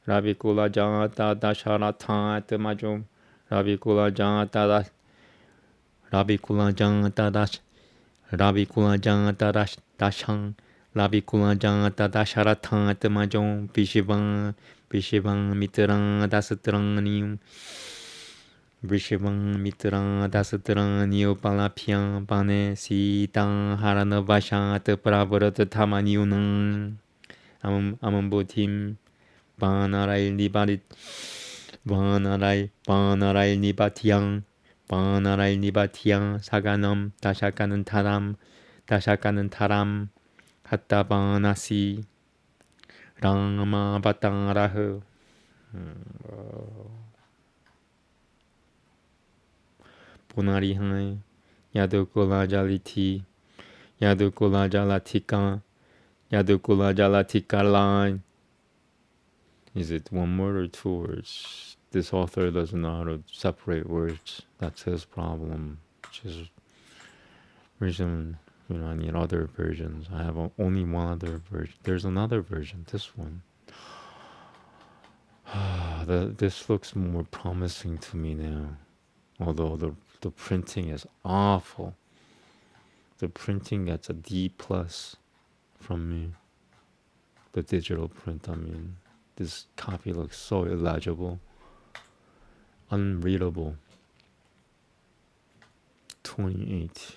Ravikula Janta Dasharatha Atmajum Ravikula Janta Dashang Ravikula Janta Dasharatha Atmajum Vishivan Mitrang Dasatranium Vishivan Mitrang Dasatranium Palapyam Pane Sitang Harana Vashat Pravarat Tamaniunang Amambotim Banarai Nibatiang Saganam Dashakanan Taram Hattabanasi Rama Batangarahu. Punarihai Yadukula Jalatika line. Is it 1 word or 2 words? This author doesn't know how to separate words. That's his problem. Which is reason, I need other versions. I have only one other version. There's another version, this one. This looks more promising to me now. Although the printing is awful. The printing gets a D+ from me. The digital print, I mean. This copy looks so illegible, unreadable. 28.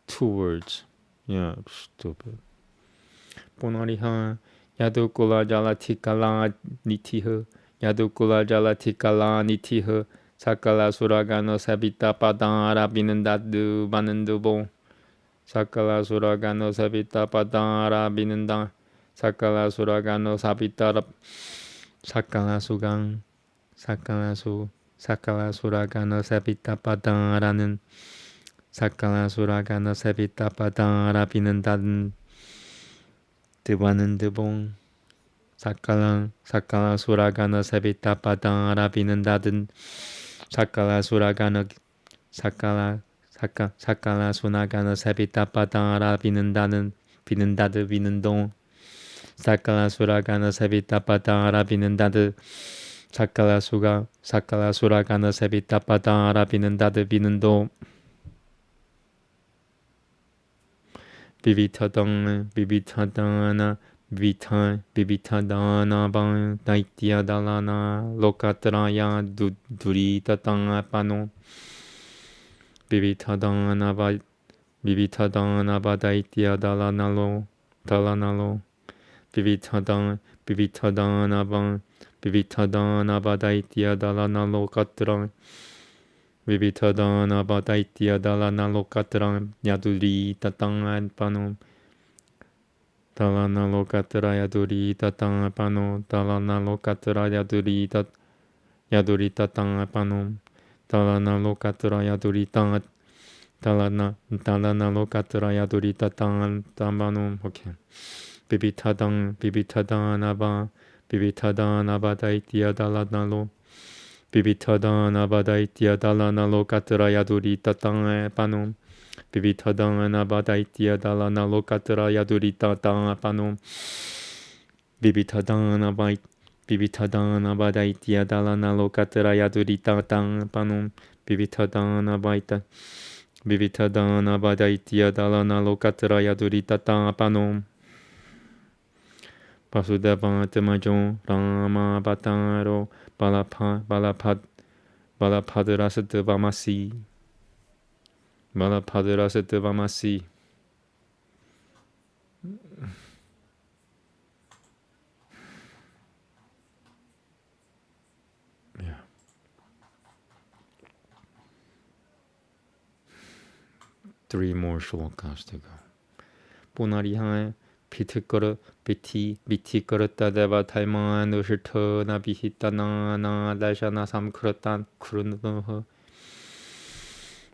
Two words. Yeah, stupid. Ponariha Yadukula Jalatikala Nitiha Yadukula Jalatikala Nitiha Sakala Suragano Sabita Padara Binandadu Banandubo Sakala Suragano Sabita Padara Binanda Sakala Suragano Sabita 사카라수강 사카라수라가나 세비타파다라는 사카라수라가나 세비타파다라 비는다는 드바는 드봉 사카라수라가나 세비타파다라 비는다든 사카라수라가나 사카라수나가나 세비타파다라 비는다드 비는동 사카라수라가나 세비타파다라 비는다드 사카라수라가나 세비타파다라 비는다드 비는동 비비타다나 비비타다나 다이티아달라나 로카트라야 두리타땅 파노 비비타다나 다이티아달라나로 달라나로 비비타다나 다이티아달라나로 카트라 비비타다나 다이티아달라나로 카트라 야두리타땅 파노 달라나 로카트라 야두리타 땅파노 달라나 로카트라 야두리타 땅파노 달라나 로카트라 야두리타 달라나 로카트라 야두리타 땅파노 오케이 비비타다나바 다이티아 달라나로 비비타다나바 다이티아 달라나로 카트라 야두리타 땅파노 비비타다나바 다이티아 달라나로 카트라 야두리타 땅파노 비비타다나바 다이티아 달라나로 카트라 야두리타 땅파노 비비타다나바 다이티아 달라나로 카트라 야두리타 땅파노 바수데바트마조 라마바타로 발라파드라스트바마시 Yeah. Three more shlokas to go. Punarihae 비티거르따 데바 탈망한 우실터나 비히따나나 달샤나 삼크르탄 크르누허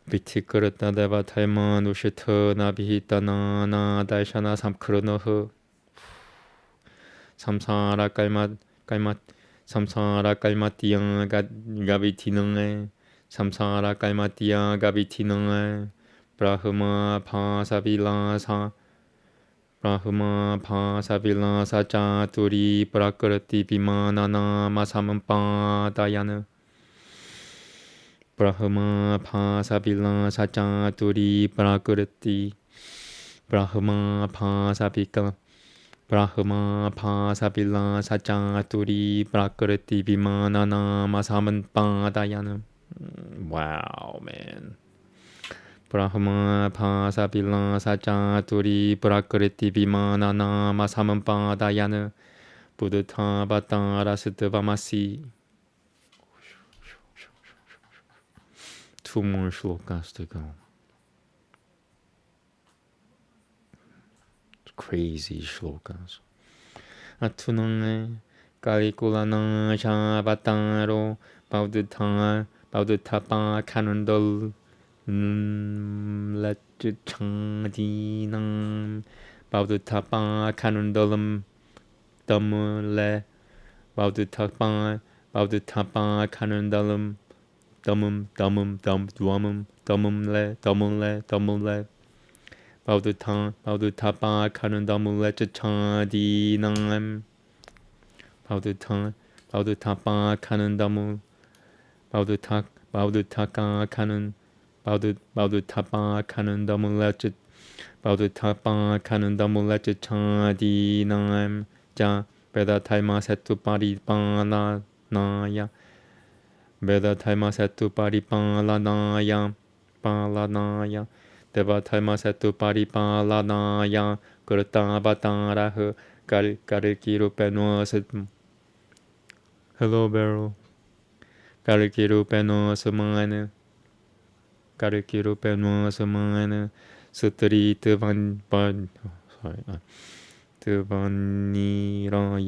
비티거르따 데바 탈망한 우실터나 비히따나나 달샤나 삼크르누허 삼사라 깔마띠양 가비티능에 삼사라 깔마띠야 가비티능에 브라흐마 파사빌라사 브라흐마 파사빌라사 짜투리 브라크르티 비마나나 마사문파다야느 브라흐마 파사빌라사 짜투리 브라크르티 브라흐마 파사빌라사 짜투리 브라크르티 비마나나 마사문파다야느 Wow, man. 브라흐마 파사빌라사 짜투리 브라크르티 비마나나 마사문파다야느 부드타바타라스트바마시. Two more shlokas to go. Crazy shlokas. 아투낭에 까리꾸라나 샤바타로 바우드타파 카눈돌 레츠창디낭 바우드타파 카눈돌음 더물레 바우드타파 카눈돌음 더뭄레 바우드타파 카눈돌음 레츠창디낭 바우드타파 카눈돌음 바우드타파 카는 더물레츠 바우드타파 카는 더물레츠 차디나임 자 베다타이마 세투 파리파라나야 베다타이마 세투 파리파라나야 데바타이마 세투 파리파라나야 그르타바타라흐 가르키루 페노스 Hello Beryl 가르키루 페노스 마네 가르키루 페노스 마네 스트리트 vanilla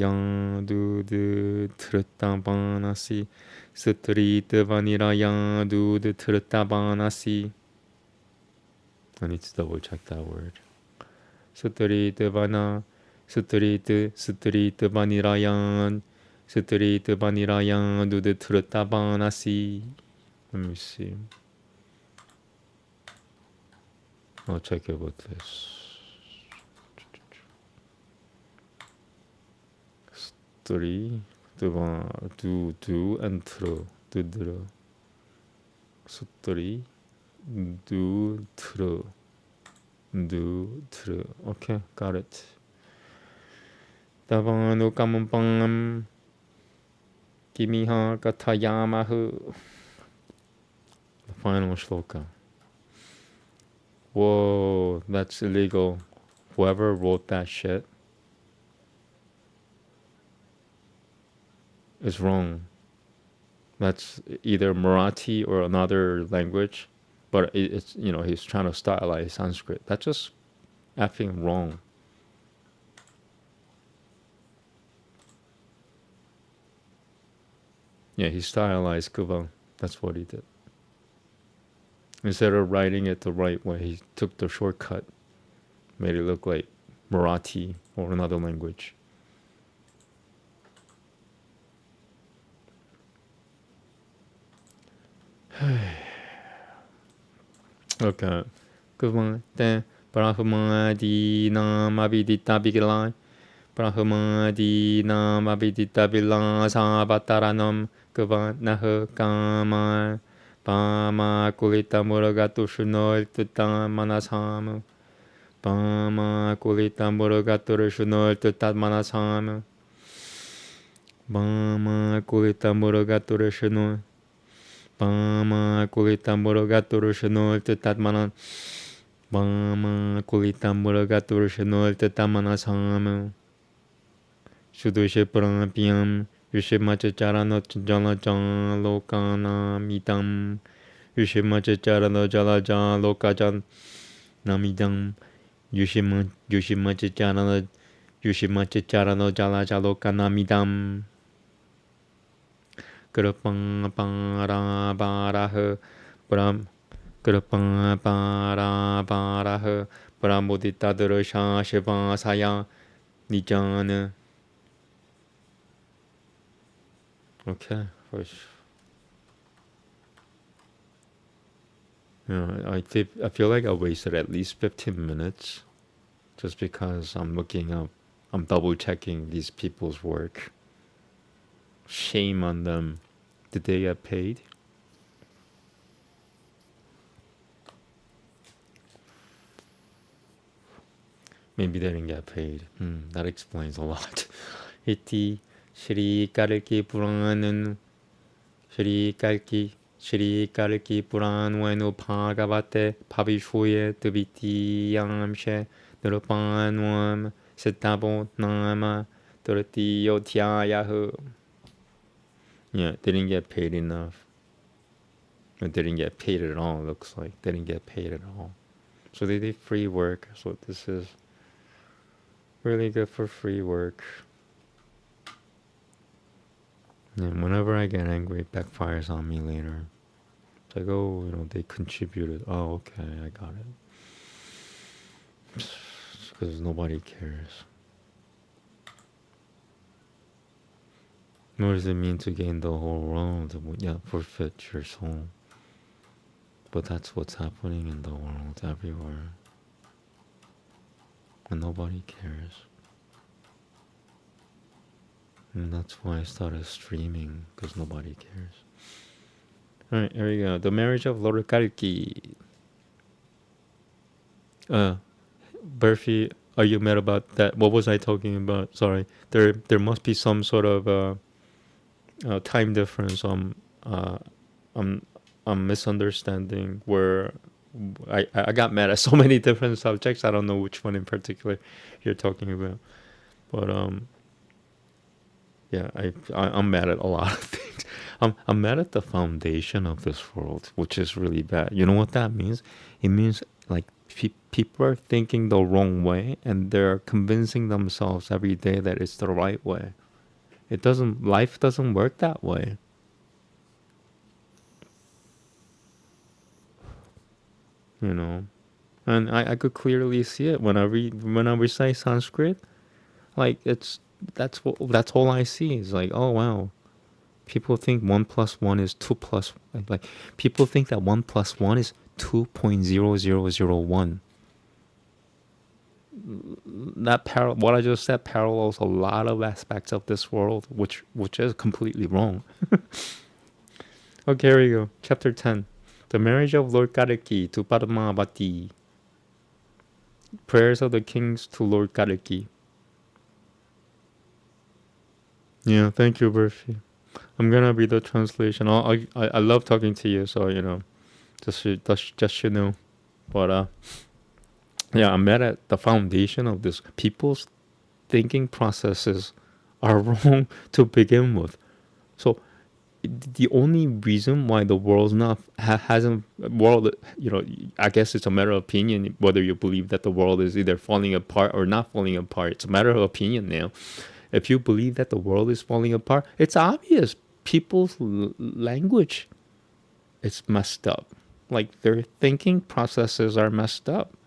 dude trutabanasi. Street vanilla dude trutabanasi. I need to double check that word. Street vanilla dude trutabanasi. Let me see. I'll check it with this. Three, do, and tro, do, three, do, tro, do, tro. Okay, got it. Davano kamumpam, kimiha katayamahu. The final shloka. Whoa, that's illegal. Whoever wrote that shit is wrong. That's either Marathi or another language, but it's, you know, he's trying to stylize Sanskrit. That's just effing wrong. Yeah, he stylized Kuva. That's what he did. Instead of writing it the right way, he took the shortcut, made it look like Marathi or another language. Okay. Kuva. Brahmadi nam abhidita bigilai. Brahmadi nam abhidita bilan sabataranam. Kuva naha kama. Pama kulita muragatu shunol tutam manasam. Pama kulita muragatu shunol tutam manasam. Pama kulita muragatu shunol. Pama kulita muragatu shunol tutam manasam. Pama kulita muragatu shunol tutam manasam. Sudushe prampyam. Yushimachacharano jala jan lokana midam. Yushimachacharano jala jan lokajan namidam. Yushimachacharano jala jalokana midam. Krapang para baraha pram. Krapang para baraha pramodita drasha shiva saya nijana. Okay, I feel like I wasted at least 15 minutes just because I'm double checking these people's work. Shame on them. Did they get paid? Maybe they didn't get paid. That explains a lot. Iti Shri Kalki Purana Shri Kalki Purana Bhagavate Pavishuye Tvitiyamshe Nirupanwam Sitabo Nama Turtiyothyayahu. Yeah, they didn't get paid enough. They didn't get paid at all, looks like. They didn't get paid at all. So they did free work. So this is really good for free work. And whenever I get angry, it backfires on me later. It's like, oh, you know, they contributed. Oh, okay, I got it. Because nobody cares. What does it mean to gain the whole world? Yeah, forfeit your soul. But that's what's happening in the world everywhere. And nobody cares. And that's why I started streaming, because nobody cares. Alright, here we go. The marriage of Lord Kalki. Burfi, are you mad about that? What was I talking about? Sorry. There must be some sort of time difference. I'm misunderstanding where I got mad at so many different subjects. I don't know which one in particular you're talking about. But yeah, I'm mad at a lot of things. I'm mad at the foundation of this world, which is really bad. You know what that means? It means like People are thinking the wrong way, and they're convincing themselves every day that it's the right way. Life doesn't work that way. You know, and I could clearly see it when I recite Sanskrit. Like that's all I see is like, oh wow, people think 1 plus 1 is 2 plus, like people think that 1 plus 1 is 2.0001. What I just said parallels a lot of aspects of this world, which is completely wrong. Okay, here we go. Chapter 10. The marriage of Lord Kalki to Padmavati. Prayers of the kings to Lord Kalki. Yeah, thank you, Berfi. I'm gonna read the translation. I love talking to you, so just you know. But yeah, I'm at the foundation of this. People's thinking processes are wrong to begin with. So the only reason why the world's not hasn't world, I guess it's a matter of opinion whether you believe that the world is either falling apart or not falling apart. It's a matter of opinion now. If you believe that the world is falling apart, it's obvious. People's language is messed up. Like their thinking processes are messed up.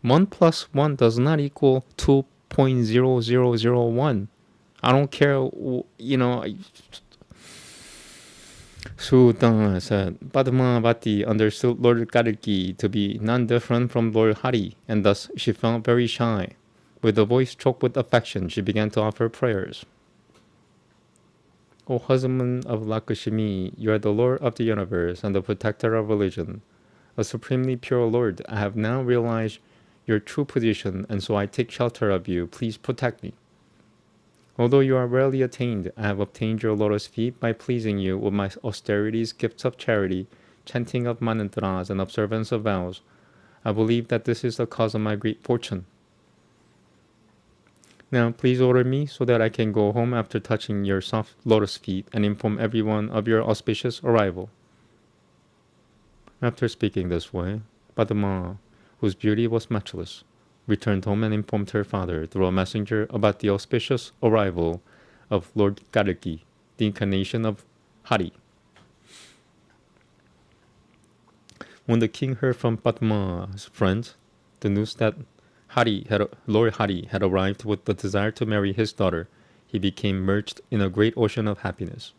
1 plus 1 does not equal 2.0001. I don't care, Sudan said, Padmavati understood Lord Kalki to be none different from Lord Hari, and thus she felt very shy. With a voice choked with affection, she began to offer prayers. O husband of Lakshmi, you are the Lord of the universe and the protector of religion. A supremely pure Lord, I have now realized your true position, and so I take shelter of you. Please protect me. Although you are rarely attained, I have obtained your lotus feet by pleasing you with my austerities, gifts of charity, chanting of mantras, and observance of vows. I believe that this is the cause of my great fortune. Now, please order me so that I can go home after touching your soft lotus feet and inform everyone of your auspicious arrival. After speaking this way, Padma, whose beauty was matchless, returned home and informed her father through a messenger about the auspicious arrival of Lord Kalki, the incarnation of Hari. When the king heard from Padma's friends the news that Lord Hari had arrived with the desire to marry his daughter, he became merged in a great ocean of happiness.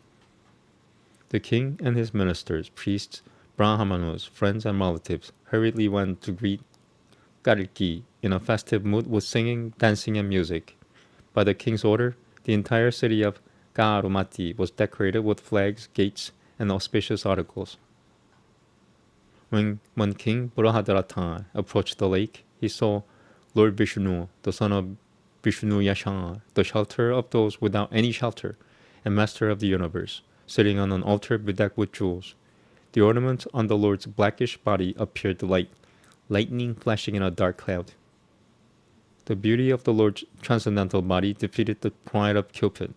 The king and his ministers, priests, brahmanos, friends, and relatives hurriedly went to greet Kalki in a festive mood with singing, dancing, and music. By the king's order, the entire city of Garumati was decorated with flags, gates, and auspicious articles. When King Burahadratha approached the lake, he saw Lord Vishnu, the son of Vishnu Yashar, the shelter of those without any shelter, and master of the universe, sitting on an altar bedecked with jewels. The ornament on the Lord's blackish body appeared like lightning flashing in a dark cloud. The beauty of the Lord's transcendental body defeated the pride of Cupid.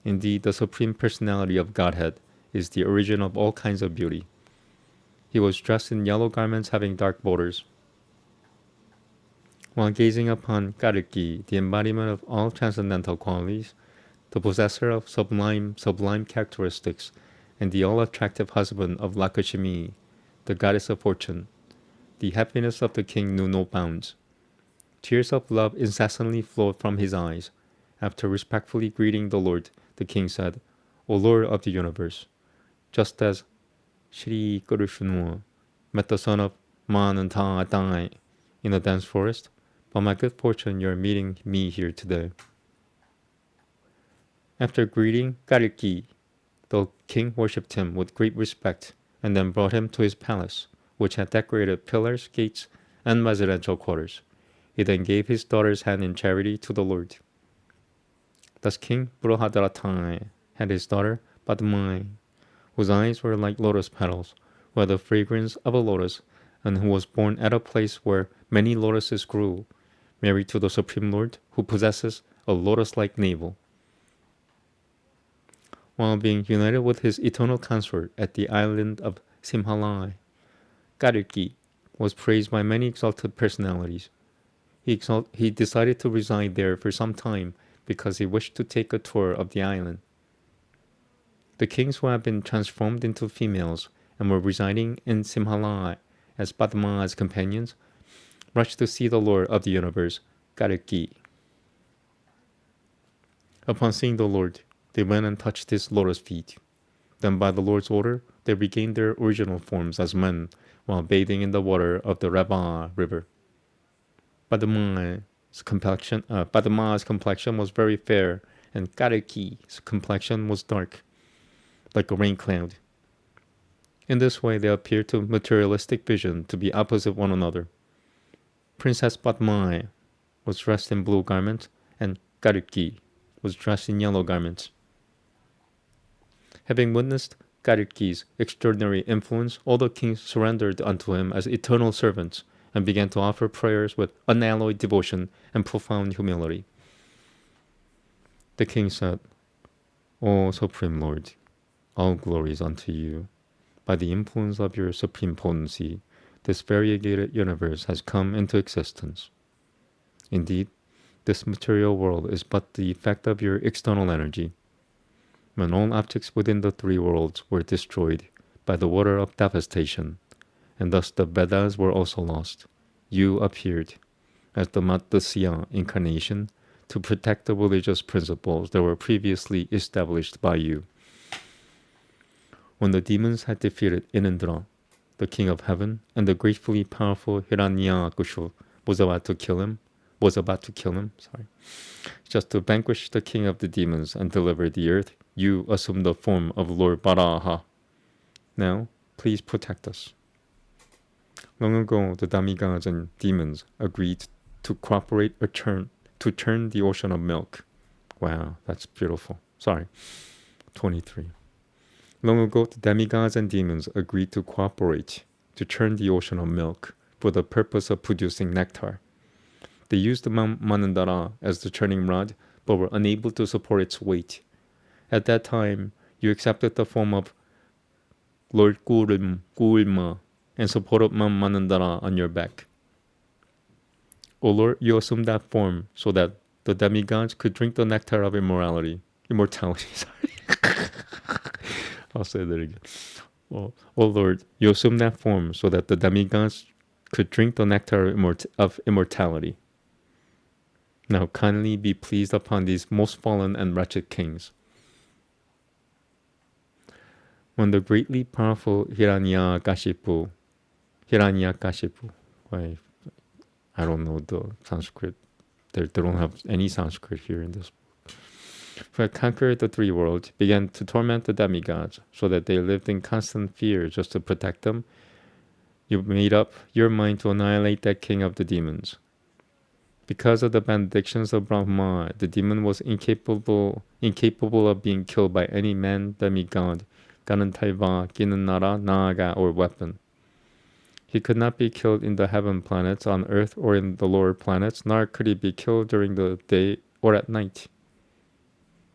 Indeed, the Supreme Personality of Godhead is the origin of all kinds of beauty. He was dressed in yellow garments having dark borders. While gazing upon Kalki, the embodiment of all transcendental qualities, the possessor of sublime characteristics, and the all-attractive husband of Lakshmi, the goddess of fortune, the happiness of the king knew no bounds. Tears of love incessantly flowed from his eyes. After respectfully greeting the Lord, the king said, O Lord of the universe, just as Shri Krishna met the son of Manantha in a dense forest, by my good fortune you are meeting me here today. After greeting Kalki, the king worshipped him with great respect and then brought him to his palace, which had decorated pillars, gates, and residential quarters. He then gave his daughter's hand in charity to the Lord. Thus King Burahadratha had his daughter Padma, whose eyes were like lotus petals, who had the fragrance of a lotus, and who was born at a place where many lotuses grew, married to the Supreme Lord, who possesses a lotus-like navel. While being united with his eternal consort at the island of Simhalai, Kalki, was praised by many exalted personalities. He decided to reside there for some time because he wished to take a tour of the island. The kings who had been transformed into females and were residing in Simhala as Padma's companions rushed to see the Lord of the universe, Kalki. Upon seeing the Lord, they went and touched his lotus feet. Then by the Lord's order, they regained their original forms as men while bathing in the water of the Rava river. Padma's complexion was very fair, and Kalki's complexion was dark, like a rain cloud. In this way, they appeared to materialistic vision to be opposite one another. Princess Padma was dressed in blue garments, and Kalki was dressed in yellow garments. Having witnessed Kalki's extraordinary influence, all the kings surrendered unto him as eternal servants and began to offer prayers with unalloyed devotion and profound humility. The king said, O Supreme Lord, all glory is unto you. By the influence of your supreme potency, this variegated universe has come into existence. Indeed, this material world is but the effect of your external energy. When all objects within the three worlds were destroyed by the water of devastation, and thus the Vedas were also lost, you appeared as the Matsya incarnation to protect the religious principles that were previously established by you. When the demons had defeated Inindra, the king of heaven, and the gratefully powerful Hiranyakushu was about to kill him, just to vanquish the king of the demons and deliver the earth, you assumed the form of Lord Varaha. Now, please protect us. Long ago, the demigods and demons agreed to cooperate to turn the ocean of milk. Wow, that's beautiful. 23. Long ago, the demigods and demons agreed to cooperate to turn the ocean of milk for the purpose of producing nectar. They used Mount Manandara as the turning rod, but were unable to support its weight. At that time, you accepted the form of Lord Kulma and supported Mount Manandara on your back. O Lord, you assumed that form so that the demigods could drink the nectar of immortality. I'll say that again. O Lord, you assumed that form so that the demigods could drink the nectar of immortality. Now kindly be pleased upon these most fallen and wretched kings. When the greatly powerful Hiranyakashipu, I don't know the Sanskrit. They don't have any Sanskrit here in this book. Who had conquered the three worlds, began to torment the demigods, so that they lived in constant fear just to protect them. You made up your mind to annihilate that king of the demons. Because of the benedictions of Brahma, the demon was incapable of being killed by any man, demigod, Ganantaiva, Ginanara, Naga, or weapon. He could not be killed in the heaven planets, on earth, or in the lower planets, nor could he be killed during the day or at night.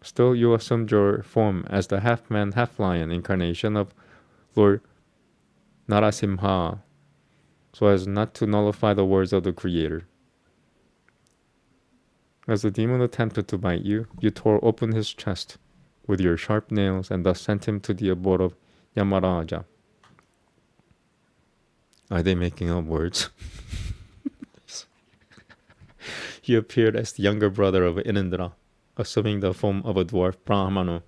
Still, you assumed your form as the half-man, half-lion incarnation of Lord Narasimha, so as not to nullify the words of the Creator. As the demon attempted to bite you, you tore open his chest with your sharp nails and thus sent him to the abode of Yamaraja. Are they making up words? He appeared as the younger brother of Inindra, assuming the form of a dwarf Brahmana,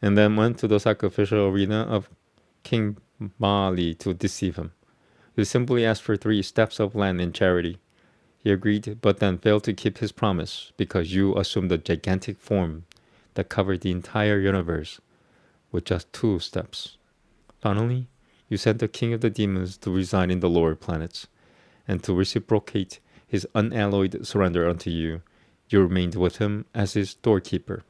and then went to the sacrificial arena of King Bali to deceive him. He simply asked for 3 steps of land in charity. He agreed, but then failed to keep his promise because you assumed a gigantic form that covered the entire universe with just 2 steps. Finally, you sent the king of the demons to reside in the lower planets, and to reciprocate his unalloyed surrender unto you, you remained with him as his doorkeeper.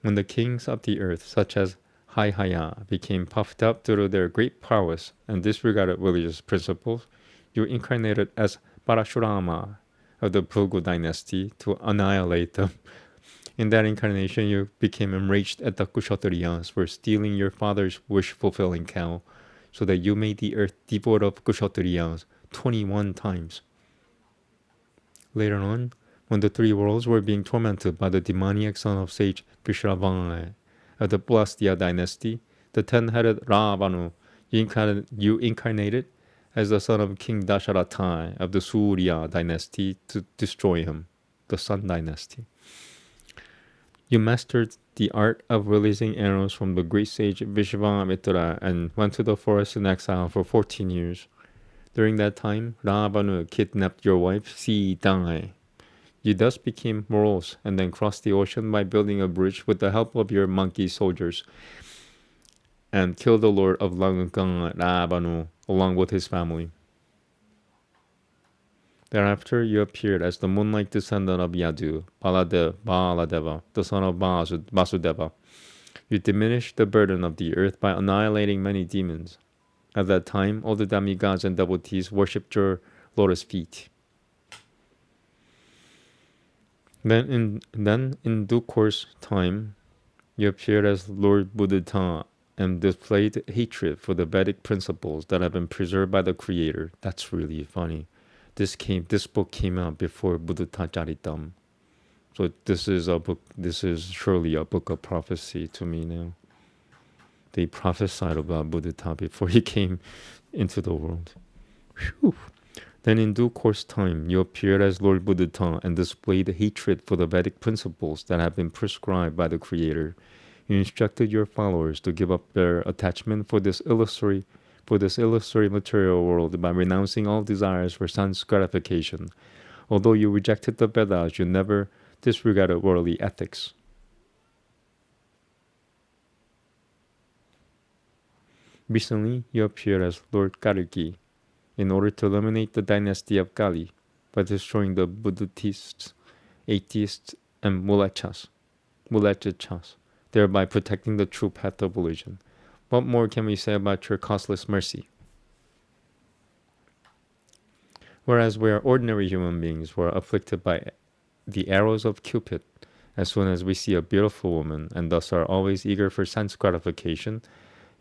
When the kings of the earth, such as Haihaya, became puffed up due to their great prowess and disregarded religious principles, you incarnated as Parashurama of the Bhrigu dynasty to annihilate them. In that incarnation, you became enraged at the Kshatriyas for stealing your father's wish-fulfilling cow, so that you made the earth devoid of Kshatriyas 21 times. Later on, when the three worlds were being tormented by the demoniac son of sage Vishravana of the Pulastya dynasty, the 10-headed Ravanu, you incarnated as the son of King Dasharatha of the Surya dynasty to destroy him, the Sun dynasty. You mastered the art of releasing arrows from the great sage Vishvamitra and went to the forest in exile for 14 years. During that time, Ravana kidnapped your wife Sita. You thus became morose and then crossed the ocean by building a bridge with the help of your monkey soldiers and killed the lord of Lanka, Ravana, along with his family. Thereafter, you appeared as the moonlight descendant of Yadu, Baladeva, the son of Vasudeva. You diminished the burden of the earth by annihilating many demons. At that time, all the demigods and devotees worshipped your lotus feet. Then in due course time, you appeared as Lord Buddha and displayed hatred for the Vedic principles that have been preserved by the Creator. That's really funny. This book came out before Buddha Charitam. So this is surely a book of prophecy to me now. They prophesied about Buddha before he came into the world. Whew. Then in due course time, you appeared as Lord Buddha and displayed hatred for the Vedic principles that have been prescribed by the Creator. You instructed your followers to give up their attachment for this illusory material world by renouncing all desires for sense gratification. Although you rejected the Vedas, you never disregarded worldly ethics. Recently, you appeared as Lord Kalki in order to eliminate the dynasty of Kali by destroying the Buddhists, atheists, and mulechas, thereby protecting the true path of religion. What more can we say about your costless mercy? Whereas we are ordinary human beings, we are afflicted by the arrows of Cupid as soon as we see a beautiful woman, and thus are always eager for sense gratification.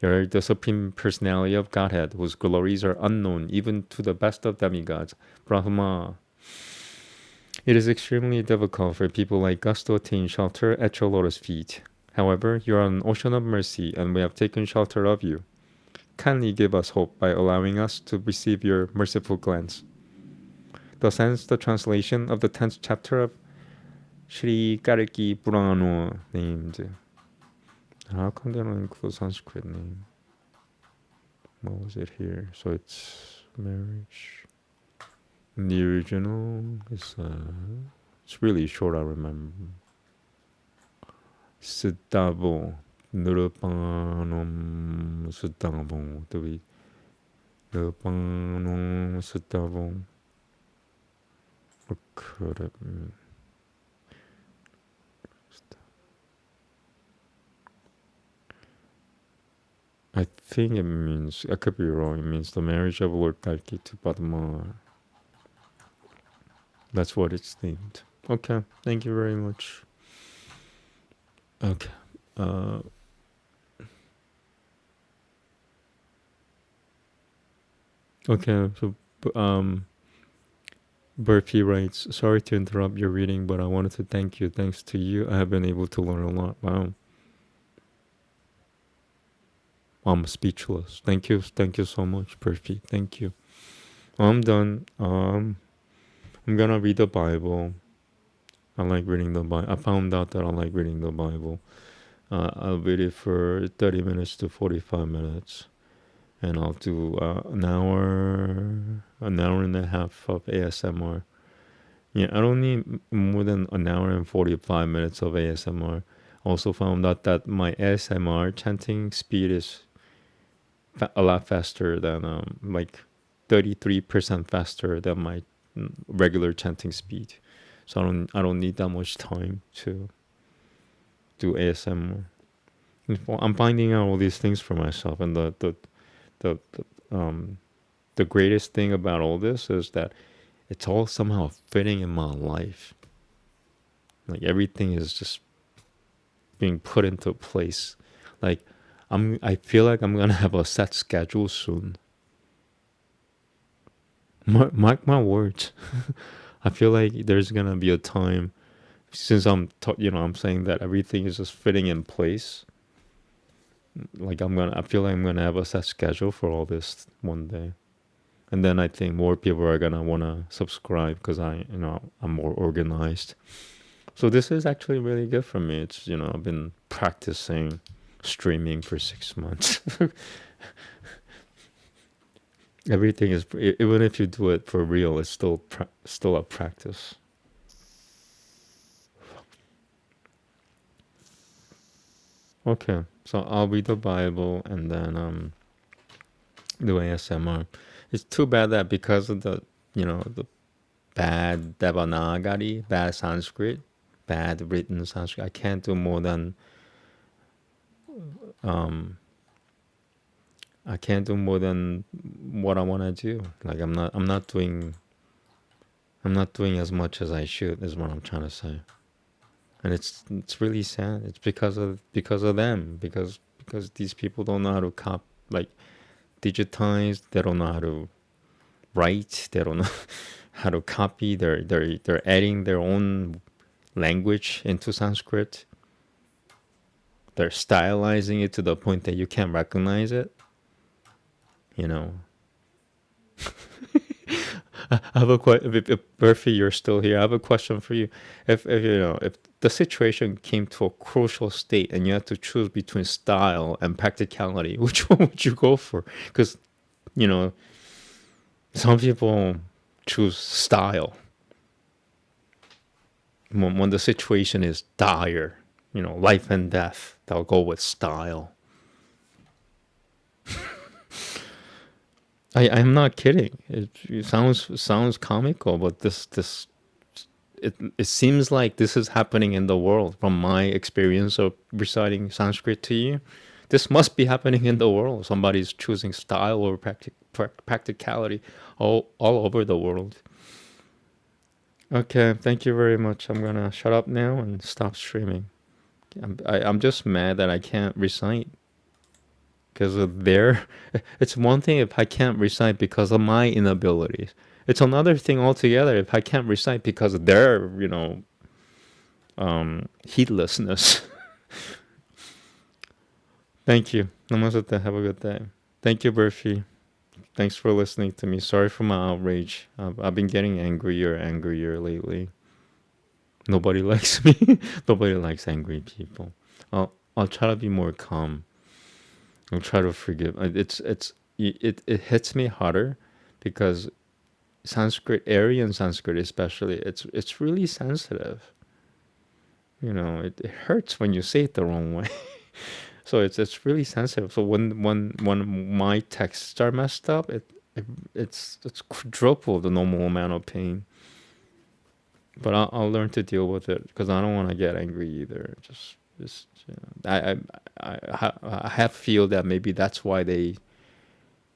You're the Supreme Personality of Godhead, whose glories are unknown even to the best of demigods, Brahma. It is extremely difficult for people like us to attain shelter at your lotus feet. However, you are an ocean of mercy, and we have taken shelter of you. Kindly give us hope by allowing us to receive your merciful glance. Thus ends the translation of the 10th chapter of Sri Kalki Purana named. How come they don't include Sanskrit name? What was it here? So it's marriage. In the original, it's really short, I remember. Siddhavo, Nirupanam Siddhavo. Nirupanam Siddhavo. What could it mean? I think it means, I could be wrong, it means the marriage of Lord Kalki to Padma. That's what it's named. Okay, thank you very much. Okay. Okay, so Burpee writes, sorry to interrupt your reading, but I wanted to thank you. Thanks to you, I have been able to learn a lot. Wow. I'm speechless. Thank you so much, Burpee. Thank you. I'm done. I'm gonna read the Bible. I like reading the Bible. I found out that I like reading the Bible. I'll read it for 30 minutes to 45 minutes. And I'll do an hour and a half of ASMR. Yeah, I don't need more than an hour and 45 minutes of ASMR. Also found out that my ASMR chanting speed is a lot faster than like 33% faster than my regular chanting speed. So I don't need that much time to do ASMR. I'm finding out all these things for myself, and the greatest thing about all this is that it's all somehow fitting in my life. Like everything is just being put into place. Like I feel like I'm gonna have a set schedule soon. Mark my words. I feel like there's gonna be a time, since I'm saying that everything is just fitting in place. Like I feel like I'm gonna have a set schedule for all this one day, and then I think more people are gonna wanna subscribe because I'm more organized. So this is actually really good for me. It's I've been practicing streaming for 6 months. Everything is, even if you do it for real, it's still a practice. Okay, so I'll read the Bible and then do ASMR. It's too bad that because of the bad Devanagari, bad Sanskrit, bad written Sanskrit, I can't do more than um I can't do more than what I want to do. Like I'm not doing as much as I should, is what I'm trying to say. And it's really sad. It's because of them, because these people don't know how to like digitize. They don't know how to write. They don't know how to copy. They're adding their own language into Sanskrit. They're stylizing it to the point that you can't recognize it. You know, I have a question. If Murphy, you're still here, I have a question for you. If the situation came to a crucial state and you had to choose between style and practicality, which one would you go for? Because you know, some people choose style when the situation is dire. Life and death. They'll go with style. I'm not kidding. It sounds comical, but it seems like this is happening in the world from my experience of reciting Sanskrit to you. This must be happening in the world. Somebody's choosing style over practicality all over the world. Okay, thank you very much. I'm gonna shut up now and stop streaming. I'm just mad that I can't recite because of their. It's one thing if I can't recite because of my inabilities. It's another thing altogether if I can't recite because of their, heedlessness. Thank you. Namaste. Have a good day. Thank you, Burfi. Thanks for listening to me. Sorry for my outrage. I've been getting angrier lately. Nobody likes me. Nobody likes angry people. I'll try to be more calm. I'll try to forgive. It hits me harder because Sanskrit, Aryan Sanskrit especially, it's really sensitive. It hurts when you say it the wrong way. So it's really sensitive. So when my texts are messed up, it's quadruple the normal amount of pain. But I'll learn to deal with it because I don't want to get angry either. Just I have feel that maybe that's why they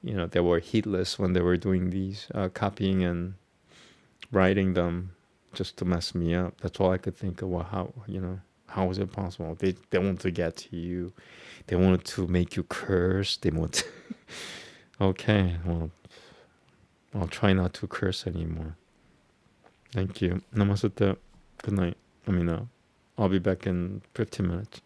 were heedless when they were doing these copying and writing them just to mess me up. That's all I could think of. Well, how is it possible? They want to get to you. They wanted to make you curse. They want to okay, well, I'll try not to curse anymore. Thank you. Namaste. Good night. I'll be back in 15 minutes.